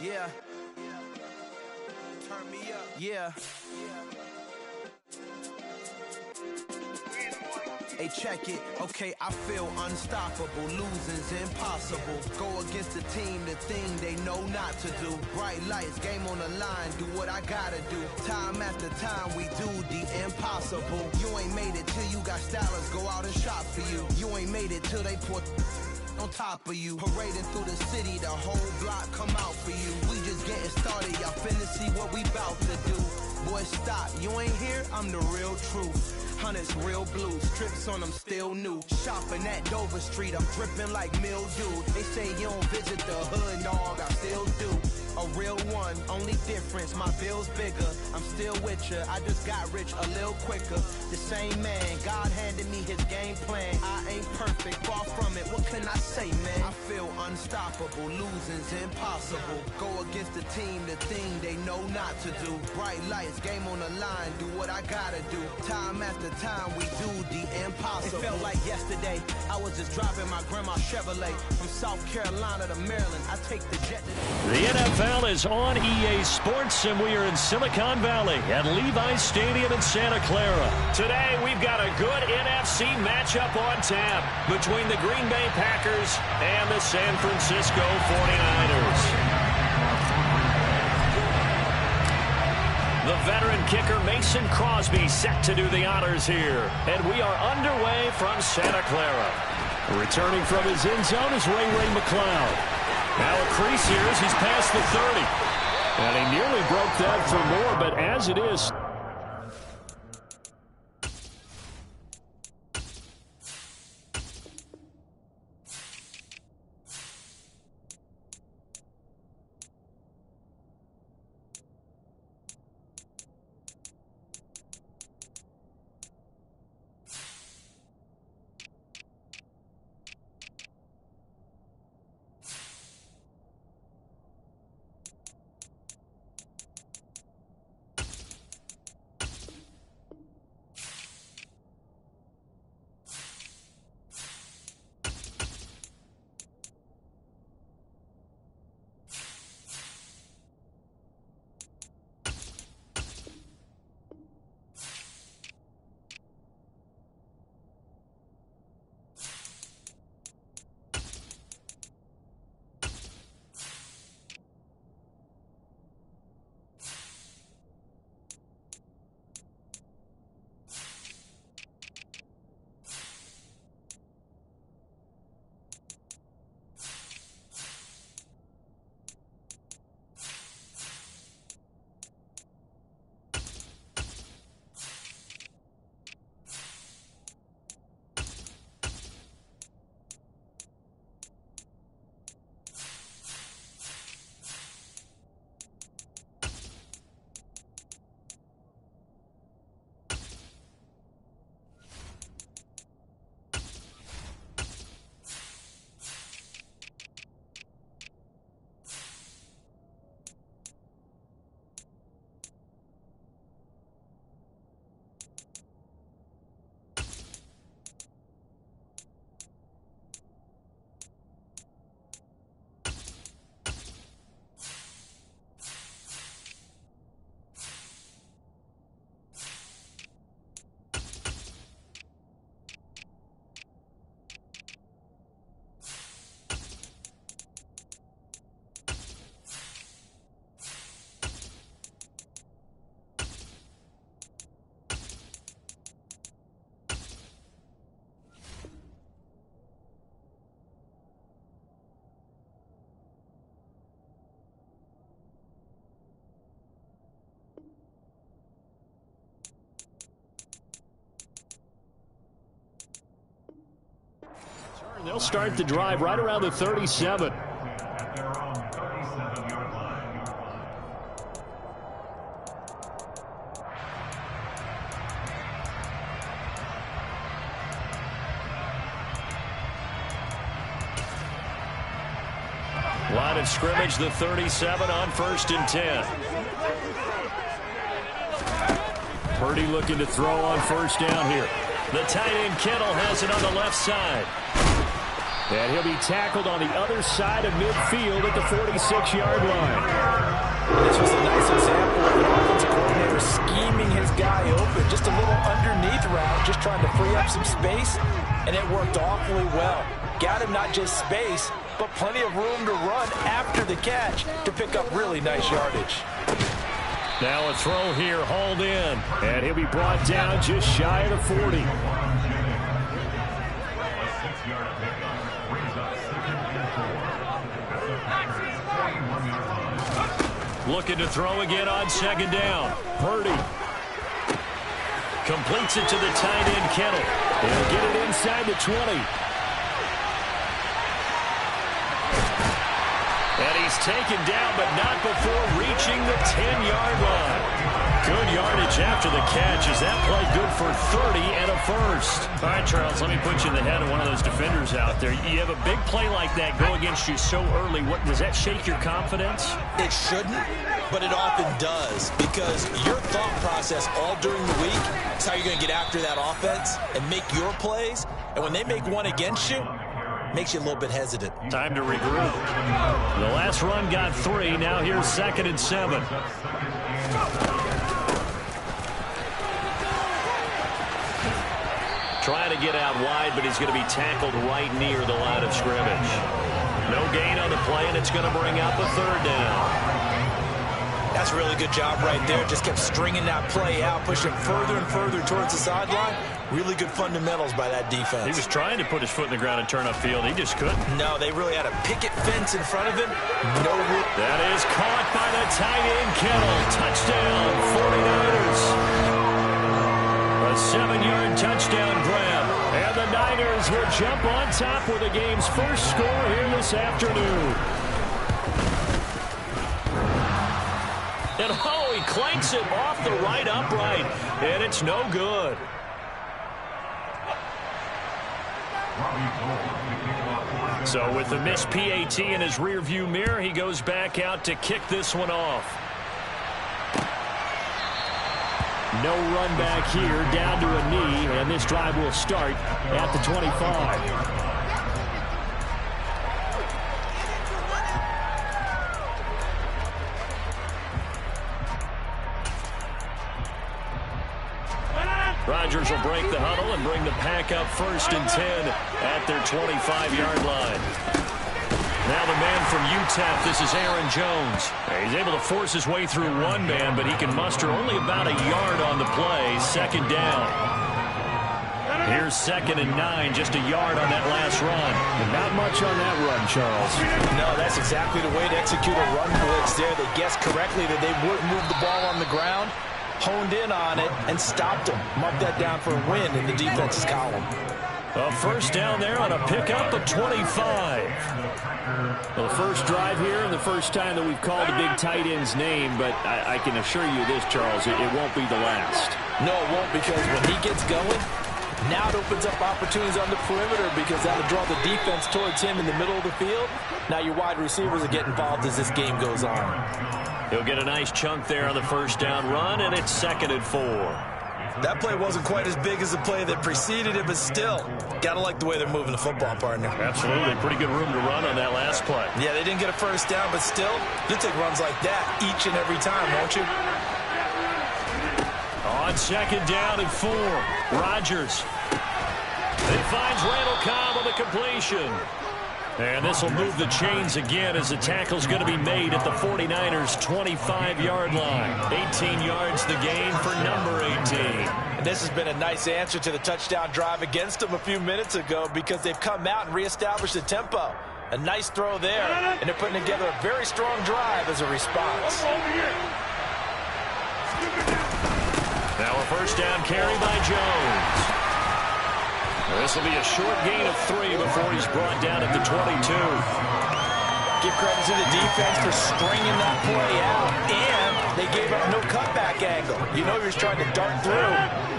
Yeah. Turn me up. Yeah. Hey, check it. Okay, I feel unstoppable. Losing's impossible. Go against the team, the thing they know not to do. Bright lights, game on the line. Do what I gotta do. Time after time, we do the impossible. You ain't made it till you got stylers go out and shop for you. You ain't made it till they put on top of you. Parading through the city, the whole block come out for you. We just getting started, y'all finna see what we bout to do. Boy, stop, you ain't here, I'm the real truth. Hunters, real blue, strips on them still new. Shopping at Dover Street, I'm dripping like mildew. They say you don't visit the hood, dog, I still do. A real one, only difference, my bill's bigger. I'm still with ya, I just got rich a little quicker. The same man, God handed me his game plan. I ain't perfect, far from it, what can I say, man? I feel unstoppable, losing's impossible. Go against the team, the thing they know not to do. Bright lights, game on the line, do what I gotta do. Time after time, we do the impossible. It felt like yesterday, I was just driving my grandma's Chevrolet. From South Carolina to Maryland, I take the jet to the NFL is on EA Sports, and we are in Silicon Valley at Levi's Stadium in Santa Clara. Today, we've got a good NFC matchup on tap between the Green Bay Packers and the San Francisco 49ers. The veteran kicker Mason Crosby set to do the honors here. And we are underway from Santa Clara. Returning from his end zone is Ray McCloud. Now a crease here as he's past the 30. And he nearly broke that for more, but as it is, they'll start the drive right around the 37. Line of scrimmage, the 37 on 1st and 10. Purdy looking to throw on 1st down here. The tight end Kittle has it on the left side. And he'll be tackled on the other side of midfield at the 46-yard line. This was a nice example of an offensive coordinator scheming his guy open. Just a little underneath route, just trying to free up some space, and it worked awfully well. Got him not just space, but plenty of room to run after the catch to pick up really nice yardage. Now a throw here, hauled in, and he'll be brought down just shy of the 40. Looking to throw again on second down. Purdy completes it to the tight end, Kittle. He'll get it inside the 20. And he's taken down, but not before reaching the 10-yard line. Good yardage after the catch. Is that play good for 30 and a first? All right, Charles, let me put you in the head of one of those defenders out there. You have a big play like that go against you so early. What does that shake your confidence? It shouldn't, but it often does, because your thought process all during the week is how you're going to get after that offense and make your plays. And when they make one against you, makes you a little bit hesitant. Time to regroup. The last run got 3. Now here's 2nd and 7. Trying to get out wide, but he's going to be tackled right near the line of scrimmage. No gain on the play, and it's going to bring up a 3rd down. That's a really good job right there. Just kept stringing that play out, pushing further and further towards the sideline. Really good fundamentals by that defense. He was trying to put his foot in the ground and turn upfield. He just couldn't. No, they really had a picket fence in front of him. No room. That is caught by the tight end, Kittle. Touchdown, 49ers. A 7-yard touchdown grab. And the Niners will jump on top with the game's first score here this afternoon. And oh, he clanks it off the right upright. And it's no good. So with the missed PAT in his rearview mirror, he goes back out to kick this one off. No run back here, down to a knee, and this drive will start at the 25. Rodgers will break the huddle and bring the pack up 1st and 10 at their 25-yard line. Now the man from UTEP, this is Aaron Jones. He's able to force his way through one man, but he can muster only about a yard on the play. 2nd down. Here's 2nd and 9, just a yard on that last run. And not much on that run, Charles. No, that's exactly the way to execute a run blitz there. They guessed correctly that they wouldn't move the ball on the ground, honed in on it, and stopped him. Marked that down for a win in the defense's column. A 1st down there on a pickup of 25. Well, the first drive here and the first time that we've called a big tight end's name, but I can assure you this, Charles, it won't be the last. No, it won't, because when he gets going, now it opens up opportunities on the perimeter, because that'll draw the defense towards him in the middle of the field. Now your wide receivers will get involved as this game goes on. He'll get a nice chunk there on the 1st down run, and it's 2nd and 4. That play wasn't quite as big as the play that preceded it, but still, gotta like the way they're moving the football, partner. Absolutely. Pretty good room to run on that last play. Yeah, they didn't get a 1st down, but still, you'll take runs like that each and every time, won't you? On 2nd down and 4, Rodgers. It finds Randall Cobb on the completion. And this will move the chains again as the tackle's going to be made at the 49ers' 25-yard line. 18 yards the gain for number 18. And this has been a nice answer to the touchdown drive against them a few minutes ago, because they've come out and reestablished the tempo. A nice throw there, and they're putting together a very strong drive as a response. Now a 1st down carry by Jones. This will be a short gain of 3 before he's brought down at the 22. Give credit to the defense for stringing that play out, and they gave up no cutback angle. You know he was trying to dart through.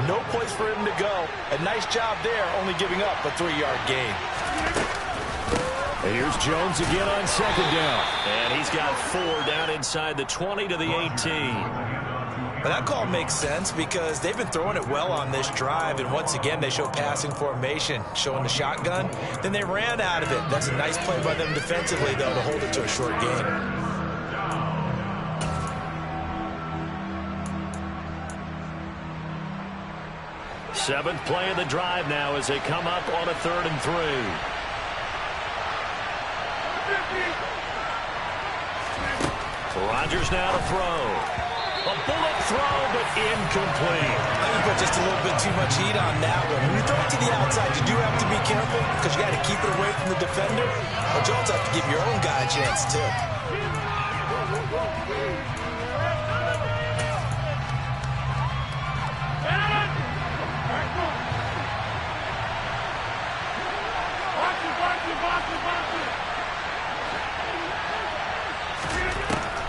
No place for him to go. A nice job there, only giving up a 3-yard gain. Here's Jones again on 2nd down. And he's got 4 down inside the 20 to the 18. But that call makes sense because they've been throwing it well on this drive, and once again they show passing formation, showing the shotgun. Then they ran out of it. That's a nice play by them defensively, though, to hold it to a short gain. Seventh play of the drive now as they come up on a 3rd and 3. Rodgers now to throw. A bullet throw, but incomplete. I think you put just a little bit too much heat on that one. When you throw it to the outside, you do have to be careful because you got to keep it away from the defender. But you also have to give your own guy a chance, too.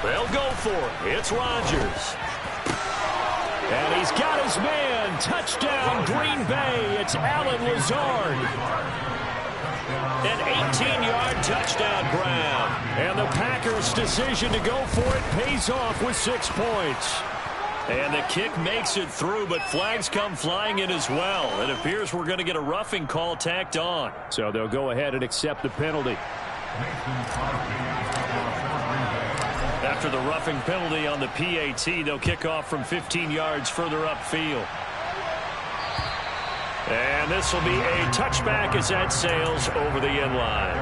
They'll go for it. It's Rodgers. And he's got his man. Touchdown, Green Bay. It's Allen Lazard. An 18-yard touchdown grab. And the Packers' decision to go for it pays off with 6 points. And the kick makes it through, but flags come flying in as well. It appears we're going to get a roughing call tacked on. So they'll go ahead and accept the penalty. After the roughing penalty on the PAT, they'll kick off from 15 yards further upfield. And this will be a touchback as that sails over the end line.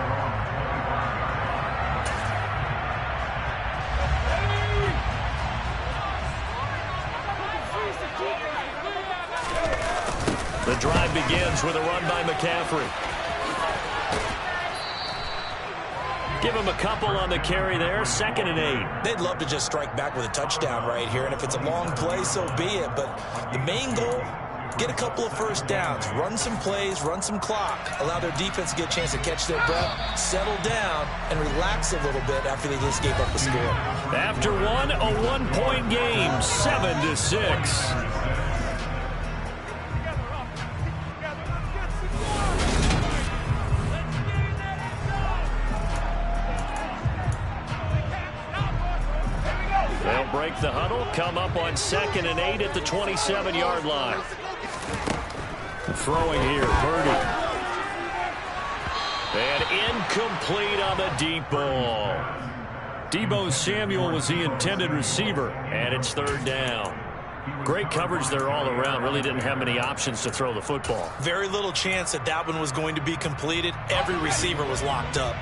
The drive begins with a run by McCaffrey. Give him a couple on the carry there. 2nd and 8. They'd love to just strike back with a touchdown right here, and if it's a long play, so be it. But the main goal, get a couple of first downs, run some plays, run some clock, allow their defense to get a chance to catch their breath, settle down, and relax a little bit after they just gave up the score. After one, a 1-point game, 7-6. They'll break the huddle, come up on 2nd and 8 at the 27-yard line. Throwing here, Purdy. And incomplete on the deep ball. Deebo Samuel was the intended receiver, and it's 3rd down. Great coverage there all around. Really didn't have many options to throw the football. Very little chance that one was going to be completed. Every receiver was locked up.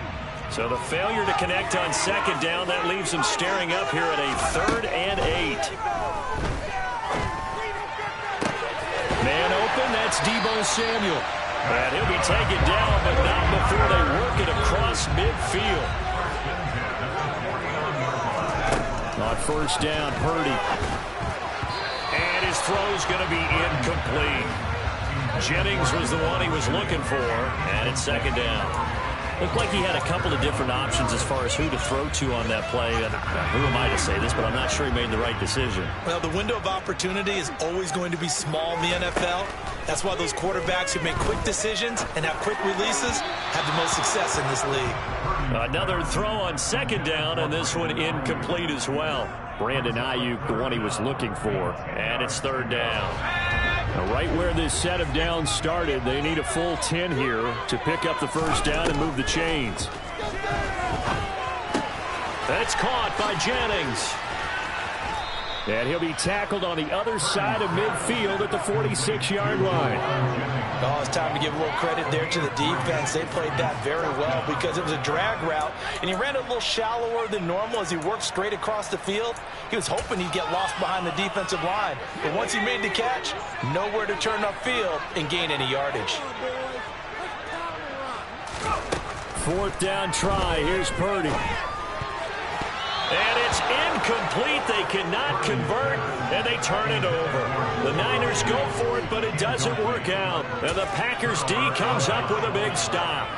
So the failure to connect on 2nd down, that leaves him staring up here at a 3rd and 8. Man open, that's Deebo Samuel. And he'll be taken down, but not before they work it across midfield. On 1st down, Purdy. And his throw's going to be incomplete. Jennings was the one he was looking for, and it's 2nd down. Looked like he had a couple of different options as far as who to throw to on that play. And who am I to say this, but I'm not sure he made the right decision. Well, the window of opportunity is always going to be small in the NFL. That's why those quarterbacks who make quick decisions and have quick releases have the most success in this league. Another throw on 2nd down, and this one incomplete as well. Brandon Ayuk, the one he was looking for, and it's 3rd down. Now, right where this set of downs started, they need a full 10 here to pick up the 1st down and move the chains. That's caught by Jennings. And he'll be tackled on the other side of midfield at the 46-yard line. Oh, it's time to give a little credit there to the defense. They played that very well because it was a drag route, and he ran a little shallower than normal as he worked straight across the field. He was hoping he'd get lost behind the defensive line. But once he made the catch, nowhere to turn upfield and gain any yardage. 4th down try. Here's Purdy. And it's incomplete. They cannot convert, and they turn it over. The Niners go for it, but it doesn't work out. And the Packers D comes up with a big stop.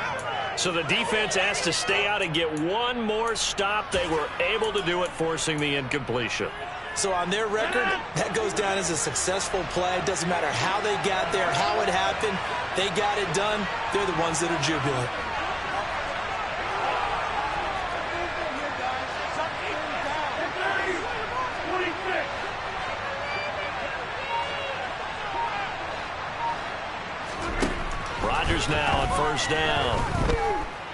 So the defense has to stay out and get one more stop. They were able to do it, forcing the incompletion. So on their record, that goes down as a successful play. It doesn't matter how they got there, how it happened. They got it done. They're the ones that are jubilant. Rodgers now on first down.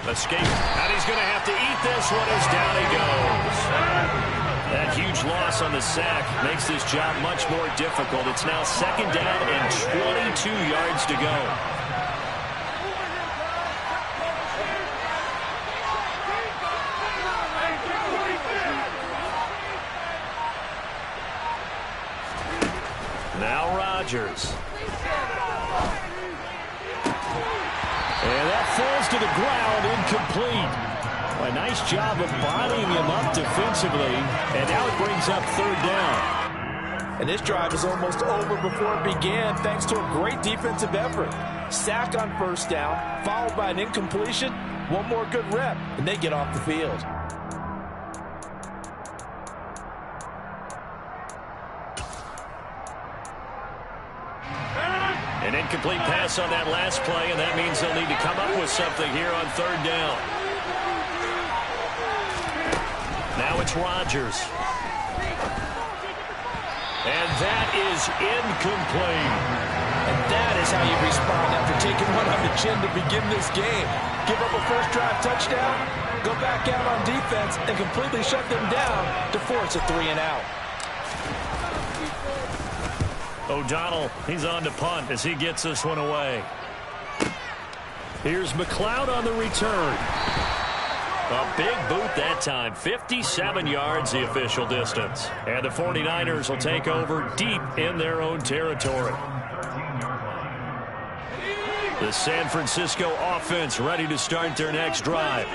Escape, and he's going to have to eat this one as down he goes. That huge loss on the sack makes this job much more difficult. It's now second down and 22 yards to go. Now Rodgers. And that falls to the ground, incomplete. A nice job of bodying him up defensively, and now it brings up third down. And this drive is almost over before it began, thanks to a great defensive effort. Sack on first down, followed by an incompletion. One more good rep, and they get off the field. An incomplete pass on that last play, and that means they'll need to come up with something here on third down. Now it's Rodgers. And that is incomplete. And that is how you respond after taking one on the chin to begin this game. Give up a first drive touchdown, go back out on defense, and completely shut them down to force a 3-and-out. O'Donnell, he's on to punt as he gets this one away. Here's McLeod on the return. A big boot that time. 57 yards the official distance. And the 49ers will take over deep in their own territory. The San Francisco offense ready to start their next drive.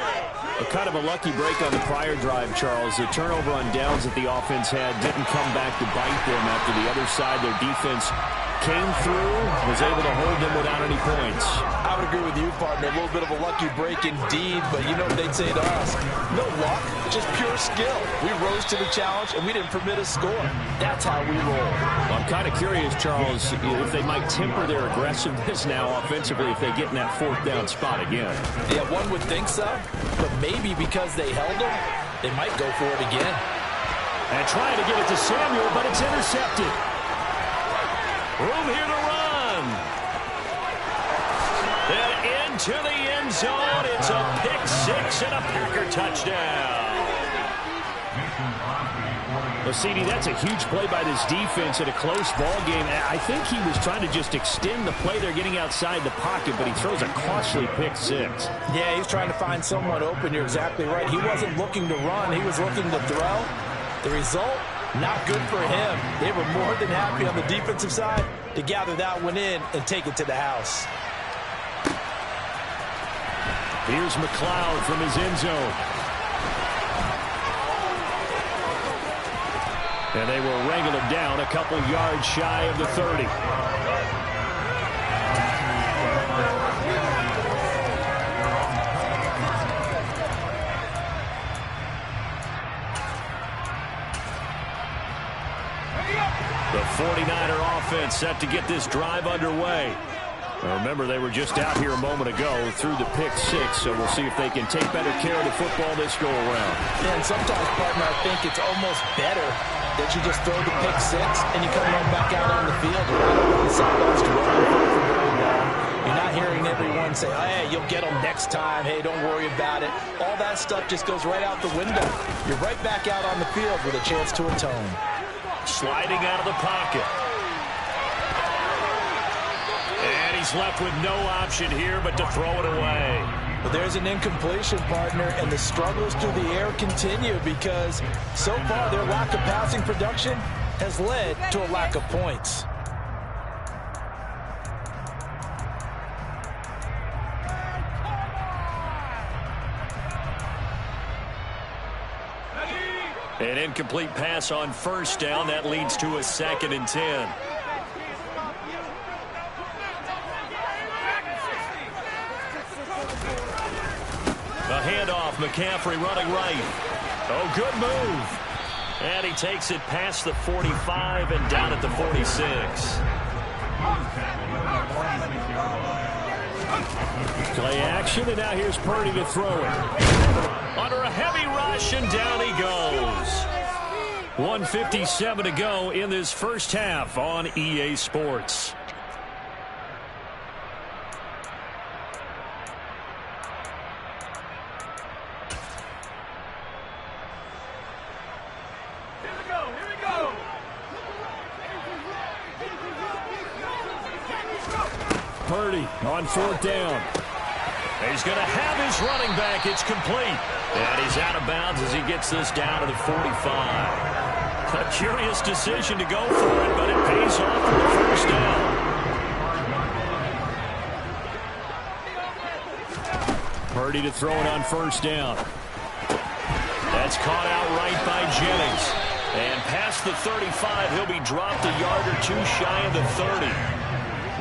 A kind of a lucky break on the prior drive, Charles. The turnover on downs that the offense had didn't come back to bite them after the other side. Their defense came through, was able to hold them without any points. I would agree with you, partner. A little bit of a lucky break indeed, but you know what they'd say to us. No luck, just pure skill. We rose to the challenge, and we didn't permit a score. That's how we roll. Well, I'm kind of curious, Charles, if they might temper their aggressiveness now offensively if they get in that fourth down spot again. Yeah, one would think so, but maybe because they held them, they might go for it again. And trying to get it to Samuel, but it's intercepted. Room here to run. And into the end zone. It's a pick six and a Packer touchdown. Well, CD, that's a huge play by this defense in a close ball game. I think he was trying to just extend the play. They're getting outside the pocket, but he throws a costly pick six. Yeah, he's trying to find someone open. You're exactly right. He wasn't looking to run. He was looking to throw. The result? Not good for him. They were more than happy on the defensive side to gather that one in and take it to the house. Here's McLeod from his end zone. And they will wrangle him down a couple yards shy of the 30. The 49er offense set to get this drive underway. Now remember, they were just out here a moment ago through the pick six, so we'll see if they can take better care of the football this go-around. And sometimes, partner, I think it's almost better that you just throw the pick six and you come right back out on the field. You're not on the sidelines dwelling for very long. You're not hearing everyone say, hey, you'll get them next time. Hey, don't worry about it. All that stuff just goes right out the window. You're right back out on the field with a chance to atone. Sliding out of the pocket. And he's left with no option here but to throw it away. But there's an incompletion, partner, and the struggles through the air continue because so far their lack of passing production has led to a lack of points. An incomplete pass on first down. That leads to a 2nd and 10. A handoff. McCaffrey running right. Oh, good move. And he takes it past the 45 and down at the 46. Play action, and now here's Purdy to throw it. Under a heavy rush, and down he goes. 1:57 to go in this first half on EA Sports. Purdy on 4th down. He's going to have his running back. It's complete. And he's out of bounds as he gets this down to the 45. A curious decision to go for it, but it pays off for the first down. Purdy to throw it on 1st down. That's caught out right by Jennings. And past the 35, he'll be dropped a yard or two shy of the 30.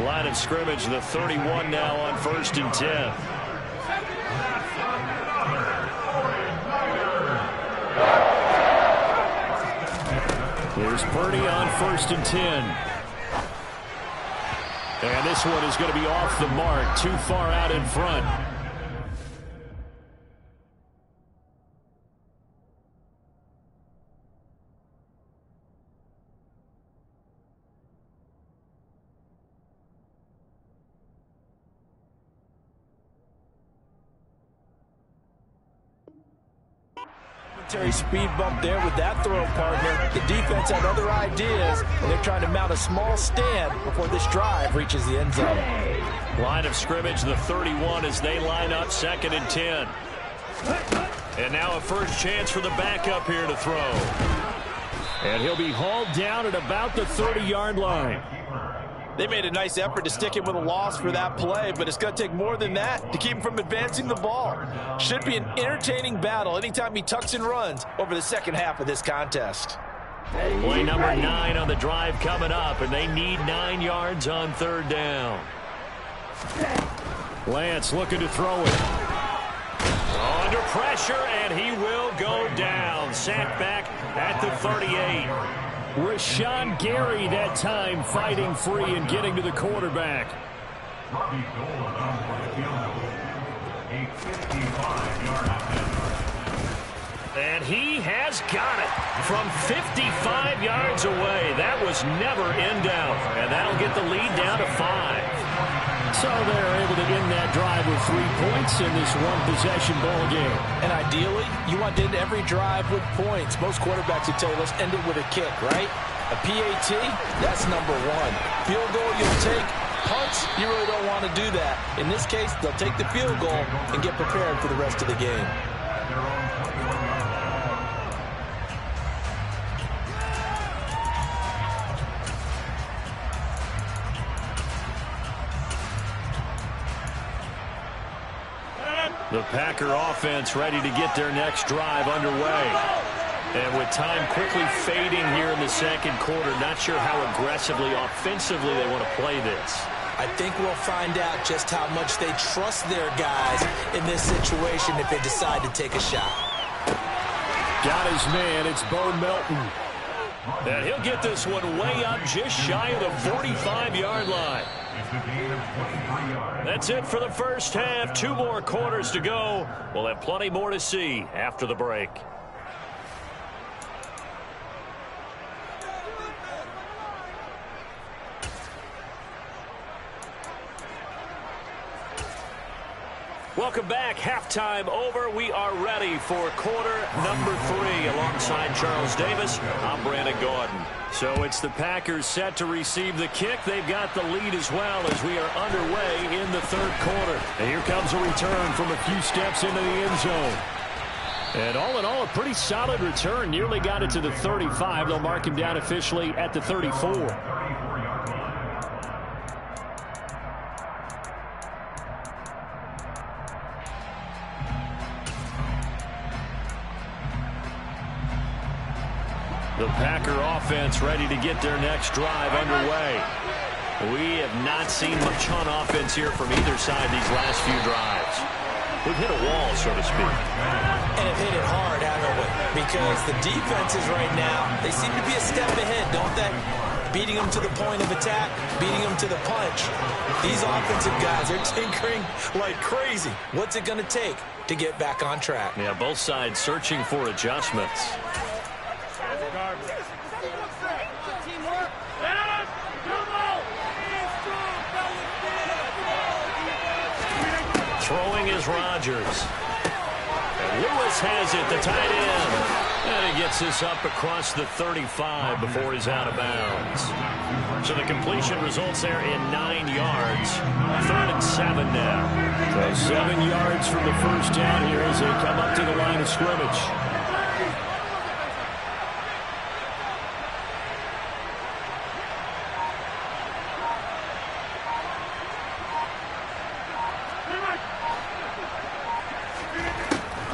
Line of scrimmage, the 31 now on 1st and 10. Here's Purdy on 1st and 10. And this one is going to be off the mark, too far out in front. Speed bump there with that throw, partner. The defense had other ideas, and they're trying to mount a small stand before this drive reaches the end zone. Line of scrimmage, the 31 as they line up 2nd and 10. And now a first chance for the backup here to throw. And he'll be hauled down at about the 30-yard line. They made a nice effort to stick him with a loss for that play, but it's going to take more than that to keep him from advancing the ball. Should be an entertaining battle anytime he tucks and runs over the second half of this contest. Play number 9 on the drive coming up, and they need 9 yards on 3rd down. Lance looking to throw it. Under pressure, and he will go down. Sacked back at the 38. Rashawn Gary that time fighting free and getting to the quarterback. And he has got it from 55 yards away. That was never in doubt. And that'll get the lead down to 5. So they're able to end that drive with 3 points in this one-possession ball game. And ideally, you want to end every drive with points. Most quarterbacks would tell you, let's end it with a kick, right? A PAT, that's number 1. Field goal you'll take. Punts, you really don't want to do that. In this case, they'll take the field goal and get prepared for the rest of the game. The Packer offense ready to get their next drive underway. And with time quickly fading here in the second quarter, not sure how aggressively, offensively they want to play this. I think we'll find out just how much they trust their guys in this situation if they decide to take a shot. Got his man, it's Bo Melton. And he'll get this one way up just shy of the 45-yard line. That's it for the first half. 2 more quarters to go. We'll have plenty more to see after the break. Welcome back. Halftime over. We are ready for quarter number 3. Alongside Charles Davis, I'm Brandon Gordon. So it's the Packers set to receive the kick. They've got the lead as well as we are underway in the 3rd quarter. And here comes a return from a few steps into the end zone. And all in all, a pretty solid return. Nearly got it to the 35. They'll mark him down officially at the 34. The Packer offense ready to get their next drive underway. We have not seen much on offense here from either side these last few drives. We've hit a wall, so to speak. And have hit it hard, haven't we? Because the defenses right now, they seem to be a step ahead, don't they? Beating them to the point of attack, beating them to the punch. These offensive guys are tinkering like crazy. What's it going to take to get back on track? Yeah, both sides searching for adjustments. Throwing is Rodgers. And Lewis has it, the tight end. And he gets this up across the 35 before he's out of bounds. So the completion results there in 9 yards. 3rd and 7 now. So 7 yards from the first down here as they come up to the line of scrimmage.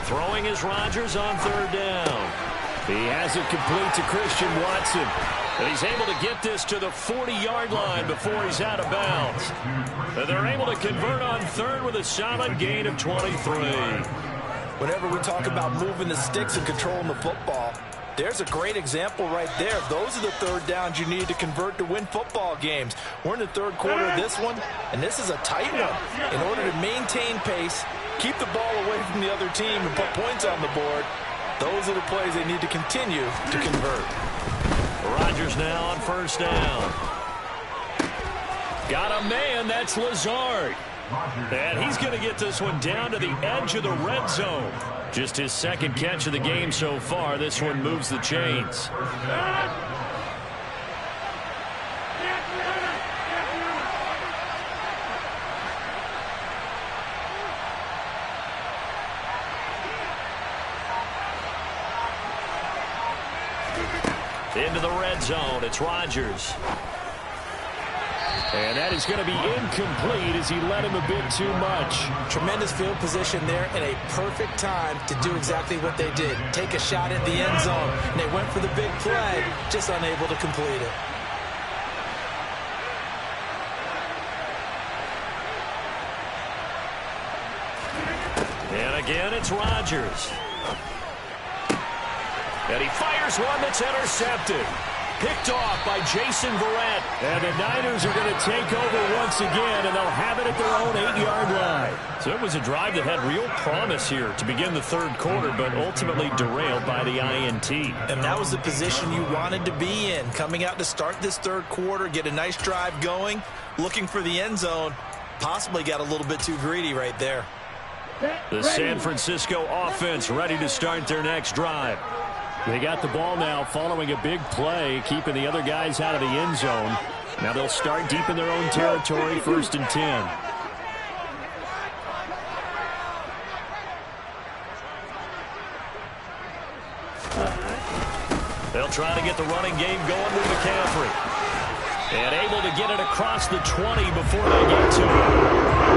Throwing is Rodgers on 3rd down. He has it complete to Christian Watson. And he's able to get this to the 40-yard line before he's out of bounds. And they're able to convert on 3rd with a solid gain of 23. Whenever we talk about moving the sticks and controlling the football, there's a great example right there. Those are the 3rd downs you need to convert to win football games. We're in the 3rd quarter of this one, and this is a tight one. In order to maintain pace, keep the ball away from the other team, and put points on the board, those are the plays they need to continue to convert. Rodgers now on 1st down. Got a man, that's Lazard. And he's going to get this one down to the edge of the red zone. Just his 2nd catch of the game so far. This one moves the chains. Into the red zone, it's Rodgers. And that is going to be incomplete as he led him a bit too much. Tremendous field position there and a perfect time to do exactly what they did. Take a shot at the end zone. And they went for the big play, just unable to complete it. And again, it's Rodgers. And he fires one that's intercepted. Picked off by Jason Verrett. And the Niners are going to take over once again, and they'll have it at their own 8-yard line. So it was a drive that had real promise here to begin the 3rd quarter, but ultimately derailed by the INT. And that was the position you wanted to be in. Coming out to start this 3rd quarter, get a nice drive going, looking for the end zone. Possibly got a little bit too greedy right there. The San Francisco offense ready to start their next drive. They got the ball now following a big play, keeping the other guys out of the end zone. Now they'll start deep in their own territory, 1st and 10. They'll try to get the running game going with McCaffrey. And able to get it across the 20 before they get to it.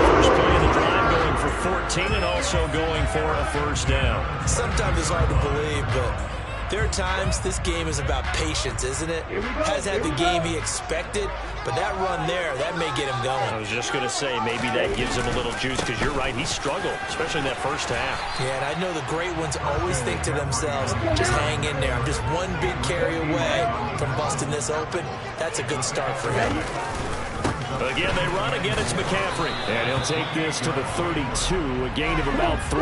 First play of the drive going for 14 and also going for a 1st down. Sometimes it's hard to believe, but there are times this game is about patience, isn't it? Has had the game he expected, but that run there, that may get him going. I was just going to say, maybe that gives him a little juice, because you're right, he struggled, especially in that 1st half. Yeah, and I know the great ones always think to themselves, just hang in there. I'm just one big carry away from busting this open. That's a good start for him. Again, they run. Again, it's McCaffrey. And he'll take this to the 32, a gain of about 3.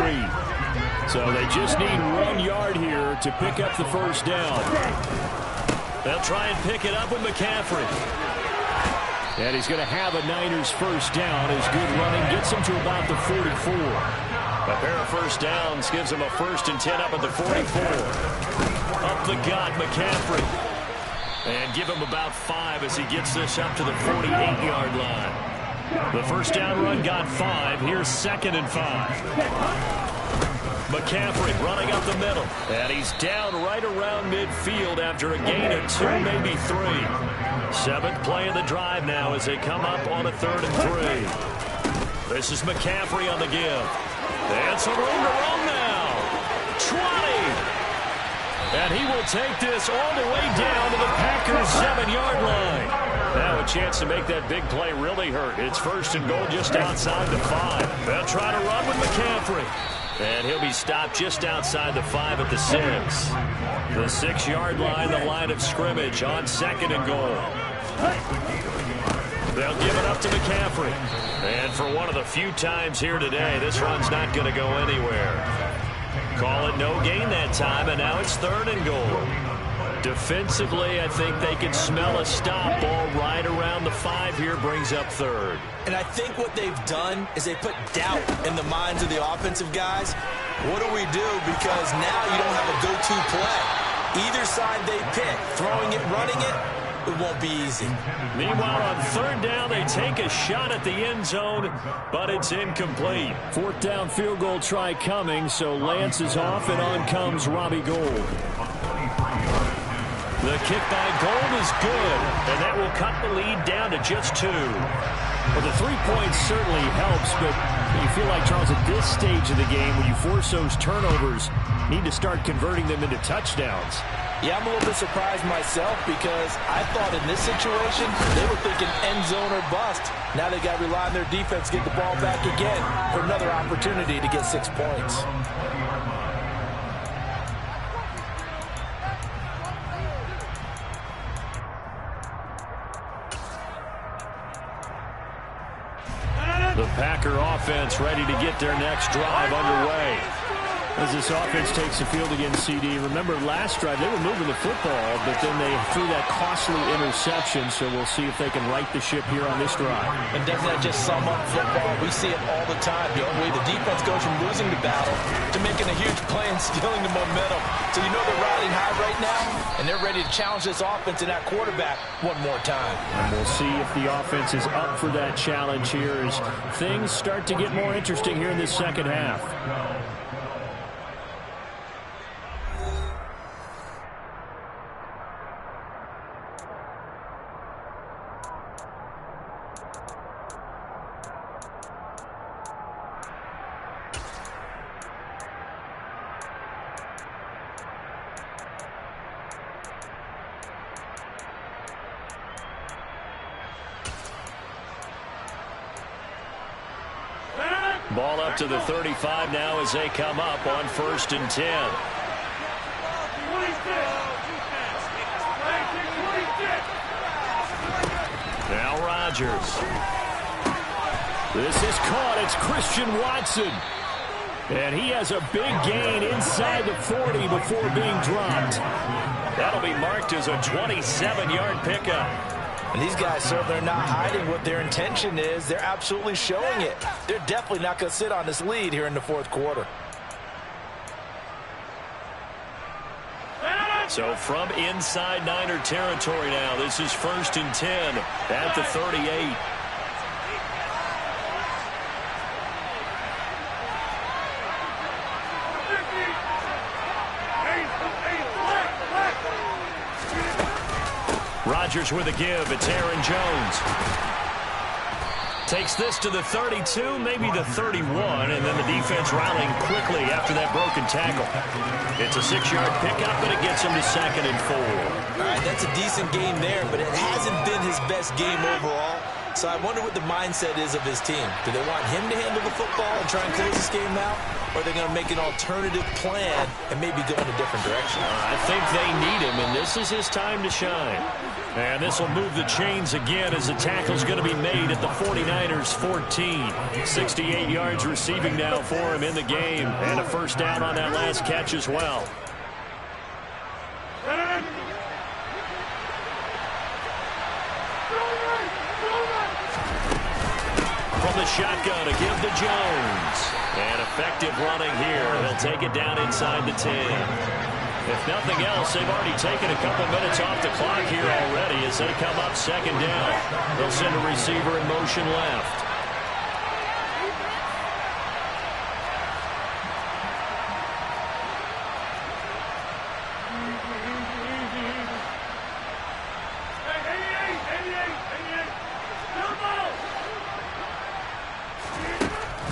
So they just need 1 yard here to pick up the 1st down. They'll try and pick it up with McCaffrey. And he's going to have a Niners 1st down. His good running gets him to about the 44. A pair of 1st downs gives him a 1st and 10 up at the 44. Up the gut, McCaffrey. And give him about 5 as he gets this up to the 48-yard line. The 1st down run got 5. Here's 2nd and 5. McCaffrey running up the middle. And he's down right around midfield after a gain of 2, maybe 3. 7th play of the drive now as they come up on a 3rd and 3. This is McCaffrey on the give. And some room to run now. 20. And he will take this all the way down to the Packers' 7-yard line. Now a chance to make that big play really hurt. It's 1st and goal just outside the 5. They'll try to run with McCaffrey. And he'll be stopped just outside the 5 at the 6. The 6-yard line, the line of scrimmage on 2nd and goal. They'll give it up to McCaffrey. And for one of the few times here today, this run's not going to go anywhere. Call it no gain that time, and now it's 3rd and goal. Defensively, I think they can smell a stop ball right around the 5 here, brings up 3rd. And I think what they've done is they put doubt in the minds of the offensive guys. What do we do? Because now you don't have a go-to play. Either side they pick, throwing it, running it, it won't be easy. Meanwhile, on third down, they take a shot at the end zone, but it's incomplete. Fourth down field goal try coming, so Lance is off, and on comes Robbie Gould. The kick by Gould is good, and that will cut the lead down to just 2. Well, the 3 points certainly helps, but you feel like, Charles, at this stage of the game, when you force those turnovers, need to start converting them into touchdowns. Yeah, I'm a little bit surprised myself because I thought in this situation they were thinking end zone or bust. Now they got to rely on their defense, get the ball back again for another opportunity to get 6 points. The Packer offense ready to get their next drive underway. As this offense takes the field against CD. Remember, last drive, they were moving the football, but then they threw that costly interception, so we'll see if they can right the ship here on this drive. And doesn't that just sum up football? We see it all the time, don't we? The defense goes from losing the battle to making a huge play and stealing the momentum. So you know they're riding high right now, and they're ready to challenge this offense and that quarterback one more time. And we'll see if the offense is up for that challenge here as things start to get more interesting here in this second half. Ball up to the 35 now as they come up on 1st and 10. Now Rodgers. This is caught. It's Christian Watson. And he has a big gain inside the 40 before being dropped. That'll be marked as a 27-yard pickup. And these guys certainly are not hiding what their intention is. They're absolutely showing it. They're definitely not going to sit on this lead here in the fourth quarter. So from inside Niner territory now, this is 1st and 10 at the 38. Rodgers with a give. It's Aaron Jones. Takes this to the 32, maybe the 31, and then the defense rallying quickly after that broken tackle. It's a 6-yard pickup, but it gets him to 2nd and 4. All right, that's a decent game there, but it hasn't been his best game overall. So I wonder what the mindset is of his team. Do they want him to handle the football and try and close this game out? Or are they going to make an alternative plan and maybe go in a different direction? I think they need him, and this is his time to shine. And this will move the chains again as the tackle's going to be made at the 49ers 14. 68 yards receiving now for him in the game. And a first down on that last catch as well. From the shotgun, a give to Jones. And effective running here. He'll take it down inside the 10. If nothing else, they've already taken a couple minutes off the clock here already as they come up 2nd down. They'll send a receiver in motion left.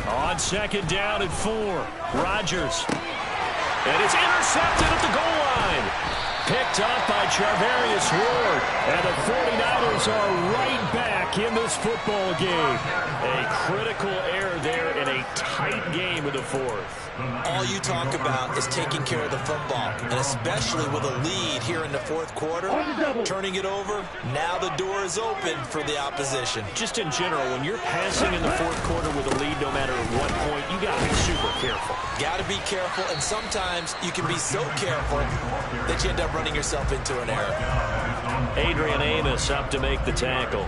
On 2nd down and 4, Rodgers. And it's intercepted at the goal line. Picked up by Charvarius Ward. And the 49ers are right back in this football game. A critical error there in a tight game of the fourth. All you talk about is taking care of the football, and especially with a lead here in the fourth quarter, turning it over, now the door is open for the opposition. Just in general, when you're passing in the fourth quarter with a lead, no matter at what point, you got to be super careful. Got to be careful, and sometimes you can be so careful that you end up running yourself into an error. Adrian Amos up to make the tackle.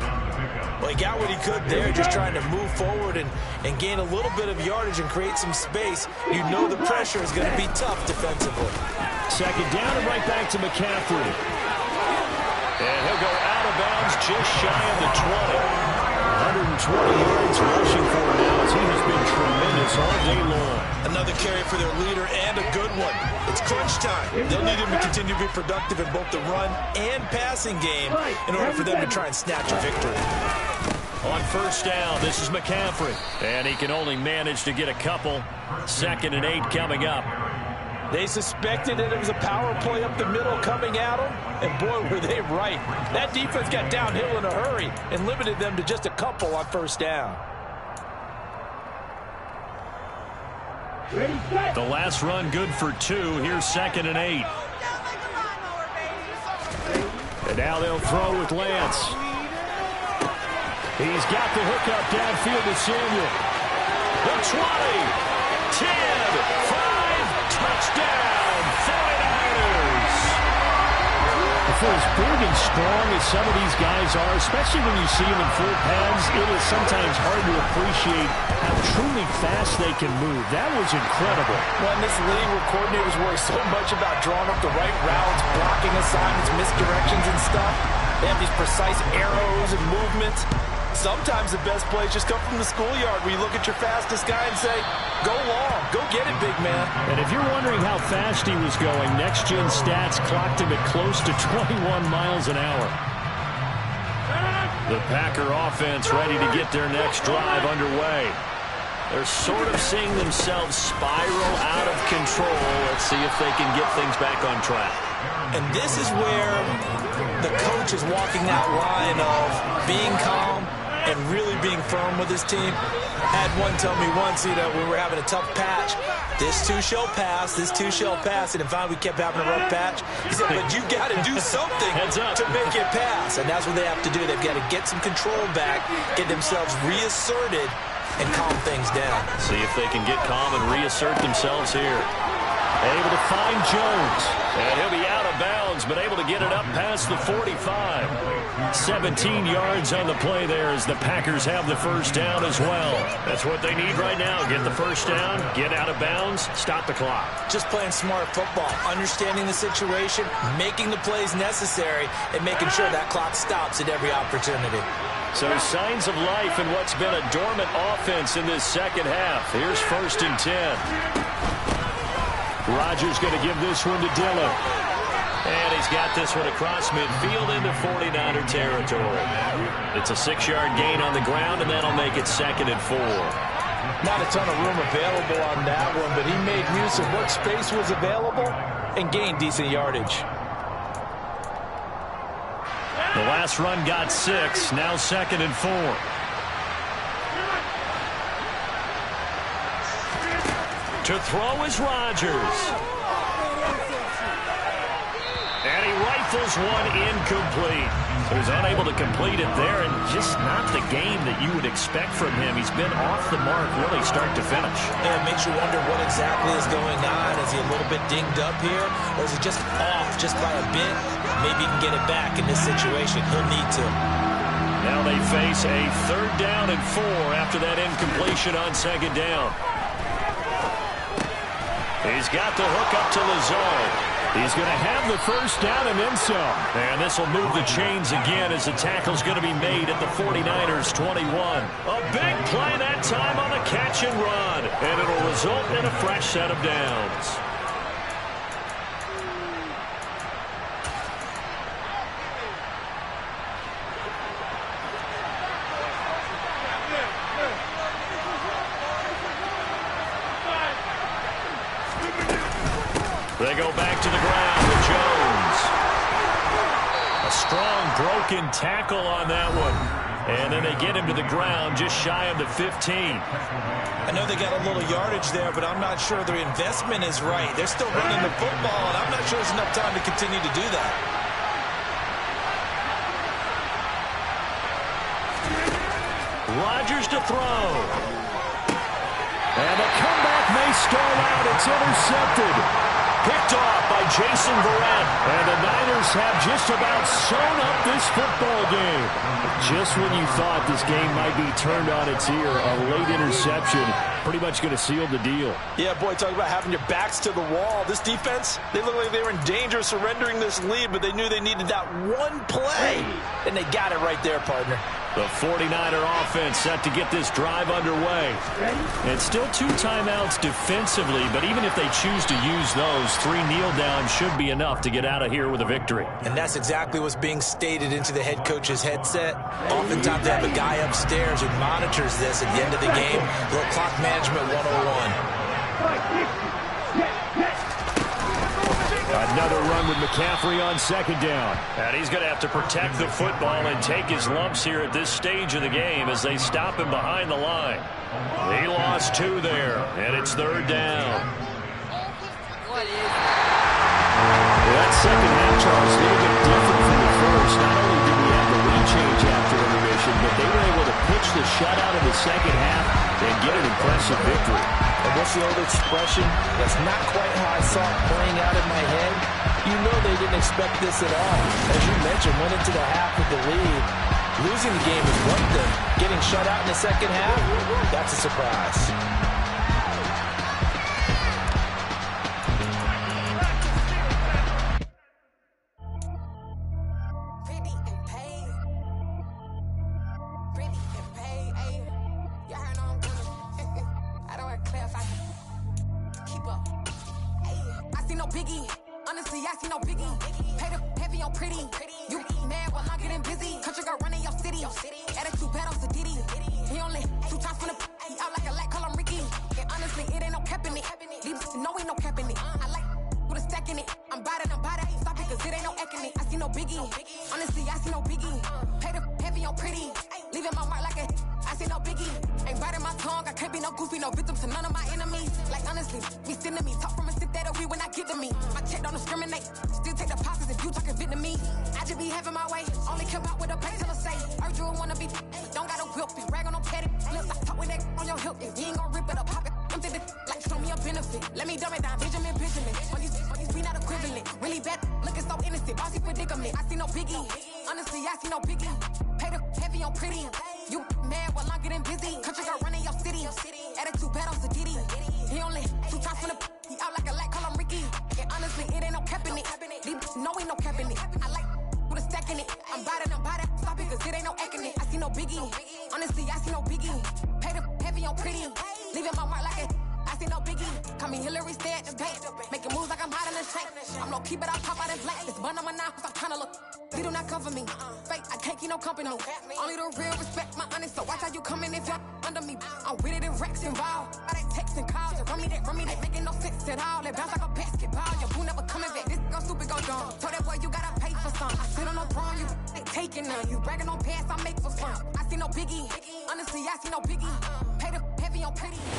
Well, he got what he could there, just trying to move forward and gain a little bit of yardage and create some space. You know the pressure is going to be tough defensively. Second down and right back to McCaffrey. And he'll go out of bounds just shy of the 20. 120 yards rushing for him now as he has been tremendous all day long. Another carry for their leader and a good one. It's crunch time. They'll need him to continue to be productive in both the run and passing game in order for them to try and snatch a victory. On first down, this is McCaffrey. And he can only manage to get a couple. 2nd and 8 coming up. They suspected that it was a power play up the middle coming at them, and boy, were they right. That defense got downhill in a hurry and limited them to just a couple on first down. The last run good for 2. Here's 2nd and 8. And now they'll throw with Lance. He's got the hookup downfield to Samuel. The 20, 10, 5. Touchdown, 49ers! For as big and strong as some of these guys are, especially when you see them in full pads, it is sometimes hard to appreciate how truly fast they can move. That was incredible. Well, in this league where coordinators worry so much about drawing up the right routes, blocking assignments, misdirections and stuff, they have these precise arrows and movements. Sometimes the best plays just come from the schoolyard where you look at your fastest guy and say, go long, go get it, big man. And if you're wondering how fast he was going, next-gen stats clocked him at close to 21 miles an hour. The Packer offense ready to get their next drive underway. They're sort of seeing themselves spiral out of control. Let's see if they can get things back on track. And this is where the coach is walking that line of being calm and really being firm with his team. Had one tell me once, when we were having a tough patch, this too shall pass, this too shall pass. And finally we kept having a rough patch. He said, but you got to do something to make it pass. And that's what they have to do. They've got to get some control back, get themselves reasserted, and calm things down. See if they can get calm and reassert themselves here. Able to find Jones. And he'll be out of bounds, but able to get it up past the 45. 17 yards on the play there as the Packers have the first down as well. That's what they need right now. Get the first down, get out of bounds, stop the clock. Just playing smart football, understanding the situation, making the plays necessary, and making sure that clock stops at every opportunity. So signs of life in what's been a dormant offense in this second half. Here's 1st and 10. Rodgers going to give this one to Dillon. And he's got this one across midfield into 49er territory. It's a 6-yard gain on the ground, and that'll make it 2nd and 4. Not a ton of room available on that one, but he made use of what space was available and gained decent yardage. The last run got 6, now 2nd and 4. To throw is Rodgers. And he rifles one incomplete. So he's unable to complete it there, and just not the game that you would expect from him. He's been off the mark really start to finish. Yeah, it makes you wonder what exactly is going on. Is he a little bit dinged up here, or is he just off just by a bit? Maybe he can get it back in this situation. He'll need to. Now they face a 3rd down and 4 after that incompletion on 2nd down. He's got the hook up to Lazard. He's going to have the first down and then some. And this will move the chains again as the tackle's going to be made at the 49ers 21. A big play that time on the catch and run. And it'll result in a fresh set of downs. They go back to the ground with Jones. A strong broken tackle on that one. And then they get him to the ground just shy of the 15. I know they got a little yardage there, but I'm not sure their investment is right. They're still running the football, and I'm not sure there's enough time to continue to do that. Rodgers to throw. And the comeback may stall out. It's intercepted. Picked off by Jason Verrett. And the Niners Raiders have just about sewn up this football game. Just when you thought this game might be turned on its ear, a late interception pretty much going to seal the deal. Yeah, boy, talk about having your backs to the wall. This defense, they look like they were in danger of surrendering this lead, but they knew they needed that one play, and they got it right there, partner. The 49er offense set to get this drive underway. And still 2 timeouts defensively, but even if they choose to use those, 3 kneel downs should be enough to get out of here with a victory. And that's exactly what's being stated into the head coach's headset. Oftentimes they have a guy upstairs who monitors this at the end of the game. A little clock management 101. Another run with McCaffrey on 2nd down. And he's going to have to protect the football and take his lumps here at this stage of the game as they stop him behind the line. He lost 2 there, and it's 3rd down. That second half, Charles, a little bit different from the first. Not only did we have the lead change after intermission, but they were able to pitch the shutout in the second half and get an impressive victory. And what's the old expression? That's not quite how I saw it playing out in my head. You know they didn't expect this at all. As you mentioned, went into the half with the lead. Losing the game is one thing. Getting shut out in the second half, that's a surprise.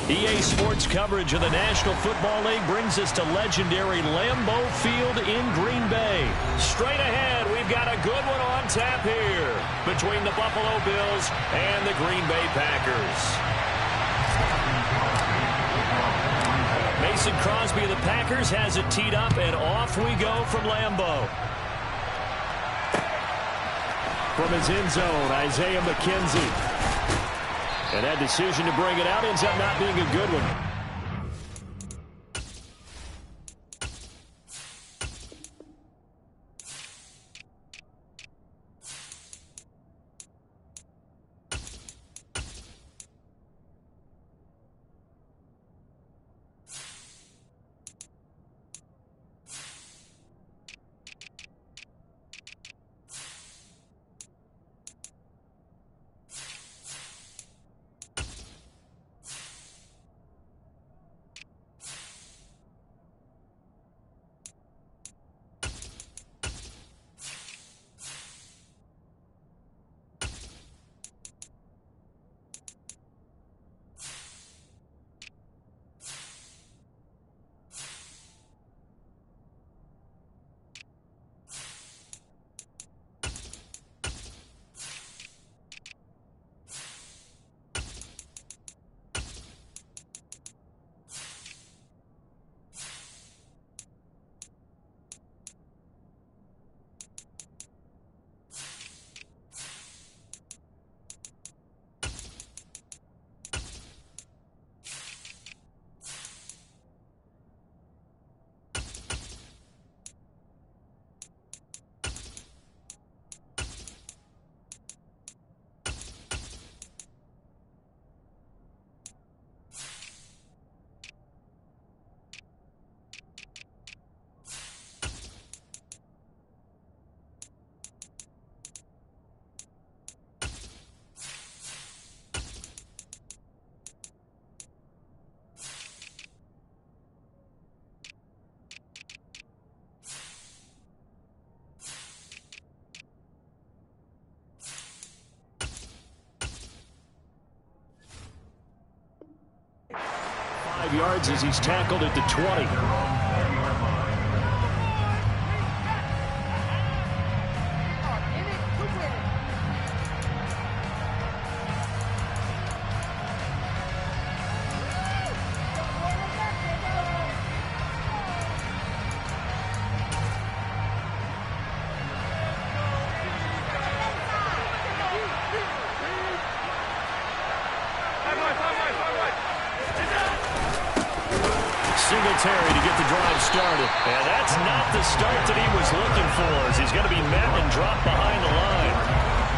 EA Sports coverage of the National Football League brings us to legendary Lambeau Field in Green Bay. Straight ahead, we've got a good one on tap here between the Buffalo Bills and the Green Bay Packers. Mason Crosby of the Packers has it teed up, and off we go from Lambeau. From his end zone, Isaiah McKenzie. And that decision to bring it out ends up not being a good one. yards as he's tackled at the 20. Singletary to get the drive started. And that's not the start that he was looking for, as he's going to be met and dropped behind the line.